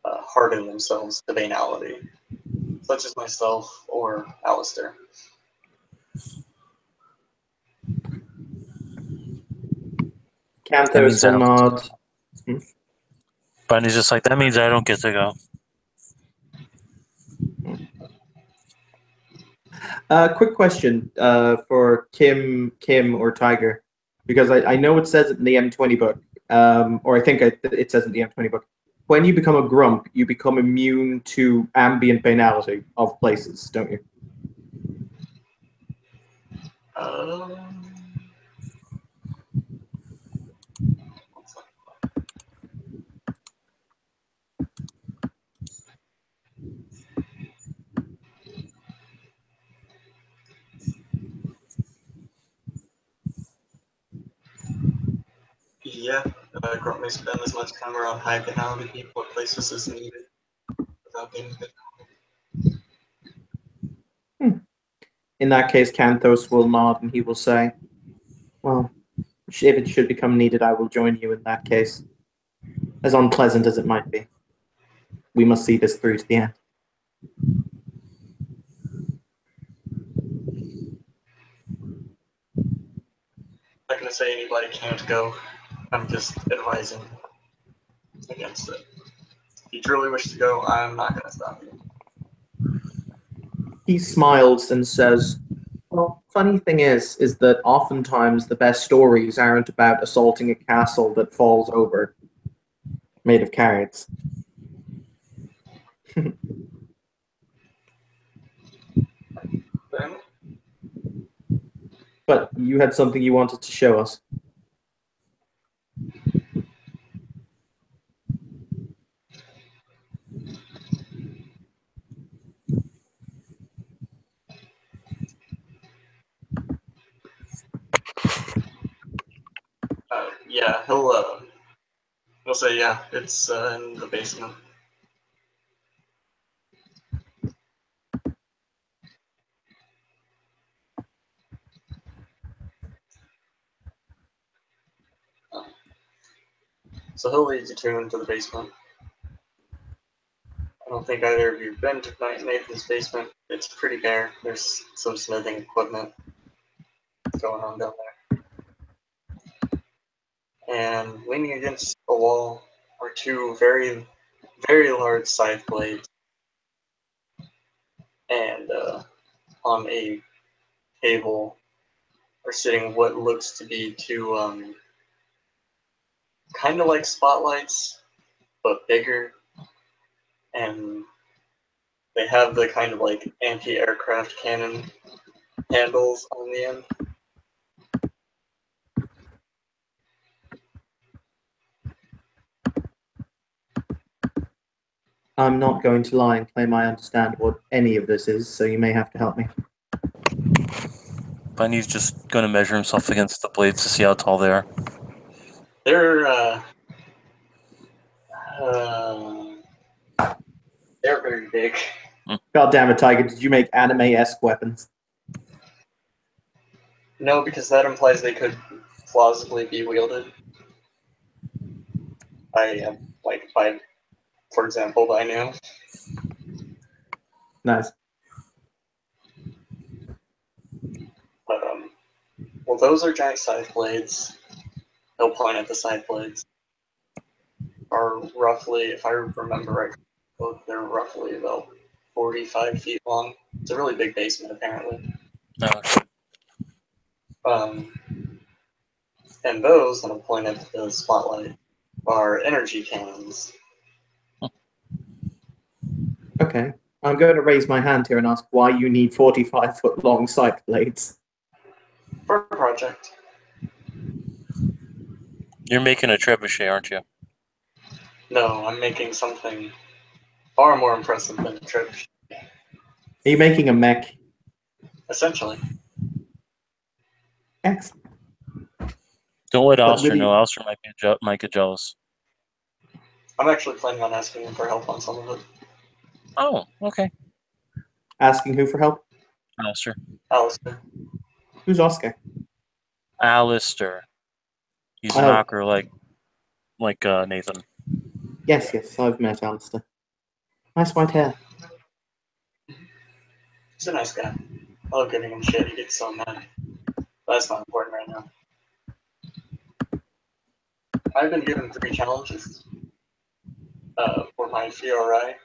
harden themselves to banality, such as myself or Alistair. Canthos will nod. Bunny's just like, that means I don't get to go. Quick question for Kim or Tiger, because I know it says it in the M20 book, or I think it says it in the M20 book. When you become a grump, you become immune to ambient banality of places, don't you? Yeah, Grunt may spend as much time around high banality people or places as needed without being In that case, Canthos will nod and he will say, well, if it should become needed, I will join you in that case. As unpleasant as it might be. We must see this through to the end. I'm not going to say anybody can't go. I'm just advising against it. If you truly wish to go, I'm not going to stop you. He smiles and says, well, funny thing is that oftentimes the best stories aren't about assaulting a castle that falls over, made of carrots. But you had something you wanted to show us. Yeah, he'll say, yeah, it's in the basement. So he'll lead you to into the basement. I don't think either of you have been to Nathan's basement. It's pretty bare. There's some smithing equipment going on down there. And leaning against a wall are two very, very large scythe blades. And on a table are sitting what looks to be two kind of like spotlights, but bigger. And they have the kind of like anti-aircraft cannon handles on the end. I'm not going to lie and claim I understand what any of this is, so you may have to help me. Bunny's just going to measure himself against the blades to see how tall they are. They're very big. God damn it, Tiger, did you make anime-esque weapons? No, because that implies they could plausibly be wielded. For example, by new. Nice. But, well, those are giant scythe blades. They'll point at the side blades. Are roughly, if I remember right, they're roughly about 45 feet long. It's a really big basement, apparently. And those that'll point at the spotlight are energy cannons. Okay. I'm going to raise my hand here and ask why you need 45-foot-long scythe blades. For a project. You're making a trebuchet, aren't you? No, I'm making something far more impressive than a trebuchet. Are you making a mech? Essentially. Excellent. Don't let But Alistair really- know. Alistair might get jealous. I'm actually planning on asking him for help on some of it. Oh, okay. Asking who for help? Alistair. Alistair. Who's Oscar? Alistair. He's a Oh. knocker like Nathan. Yes, I've met Alistair. Nice white hair. He's a nice guy. I love giving him shit. He gets so mad. That's not important right now. I've been given 3 challenges for my FRI.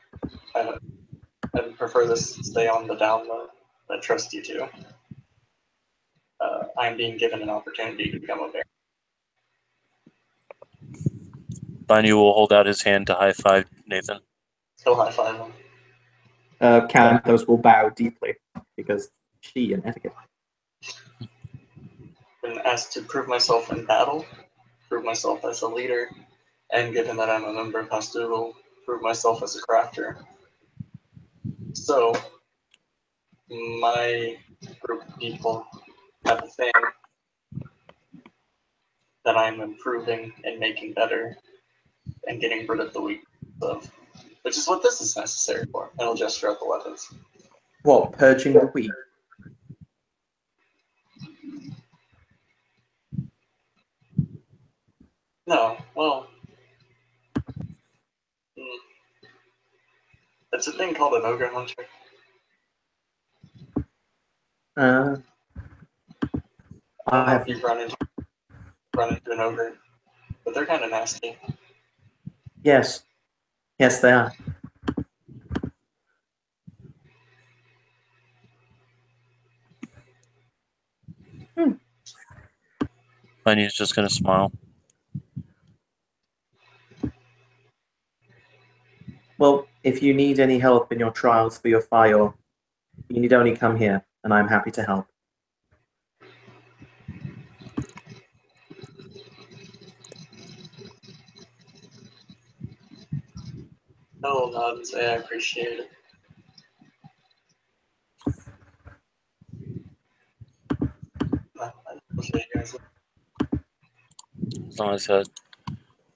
I'd prefer this to stay on the down low. I trust you too. I'm being given an opportunity to become a bear. Bunny will hold out his hand to high five Nathan. He'll high five him. Canthos will bow deeply because she and etiquette. Been asked to prove myself in battle, prove myself as a leader, and given that I'm a member of Pastoral, prove myself as a crafter. So, my group of people have a thing that I'm improving and making better and getting rid of the weak of, which is what this is necessary for. And I'll gesture out the weapons. What, purging the weak? No, well, it's a thing called an ogre hunter. I don't know if you've run into an ogre, but they're kind of nasty. Yes, they are. Bunny's just going to smile. Well, if you need any help in your trials for your fire, you need only come here, and I'm happy to help. I'll nod and say I appreciate it. I appreciate you guys. As long as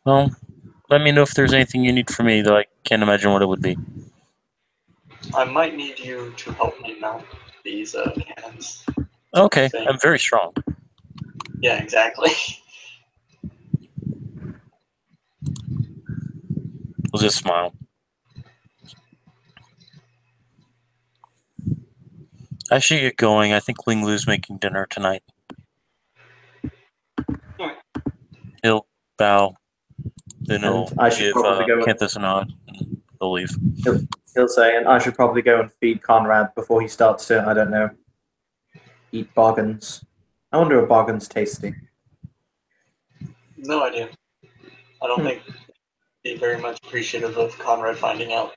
well, let me know if there's anything you need from me, though I can't imagine what it would be. I might need you to help me mount these cannons. Okay, Thank I'm very strong. Yeah, exactly. We'll just smile. I should get going. I think Ling Lu's making dinner tonight. He'll bow, then he'll And I should give probably go. Canthus a nod, and he'll leave. He'll say, and I should probably go and feed Conrad before he starts to, I don't know, eat boggans. I wonder if boggans tasty. No idea. I don't think he'd be very much appreciative of Conrad finding out.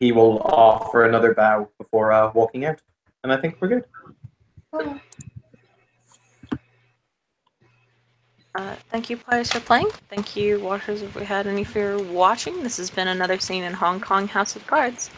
He will offer another bow before walking out, and I think we're good. Thank you, players, for playing. Thank you, watchers, if we had any fear watching. This has been another scene in Hong Kong House of Cards.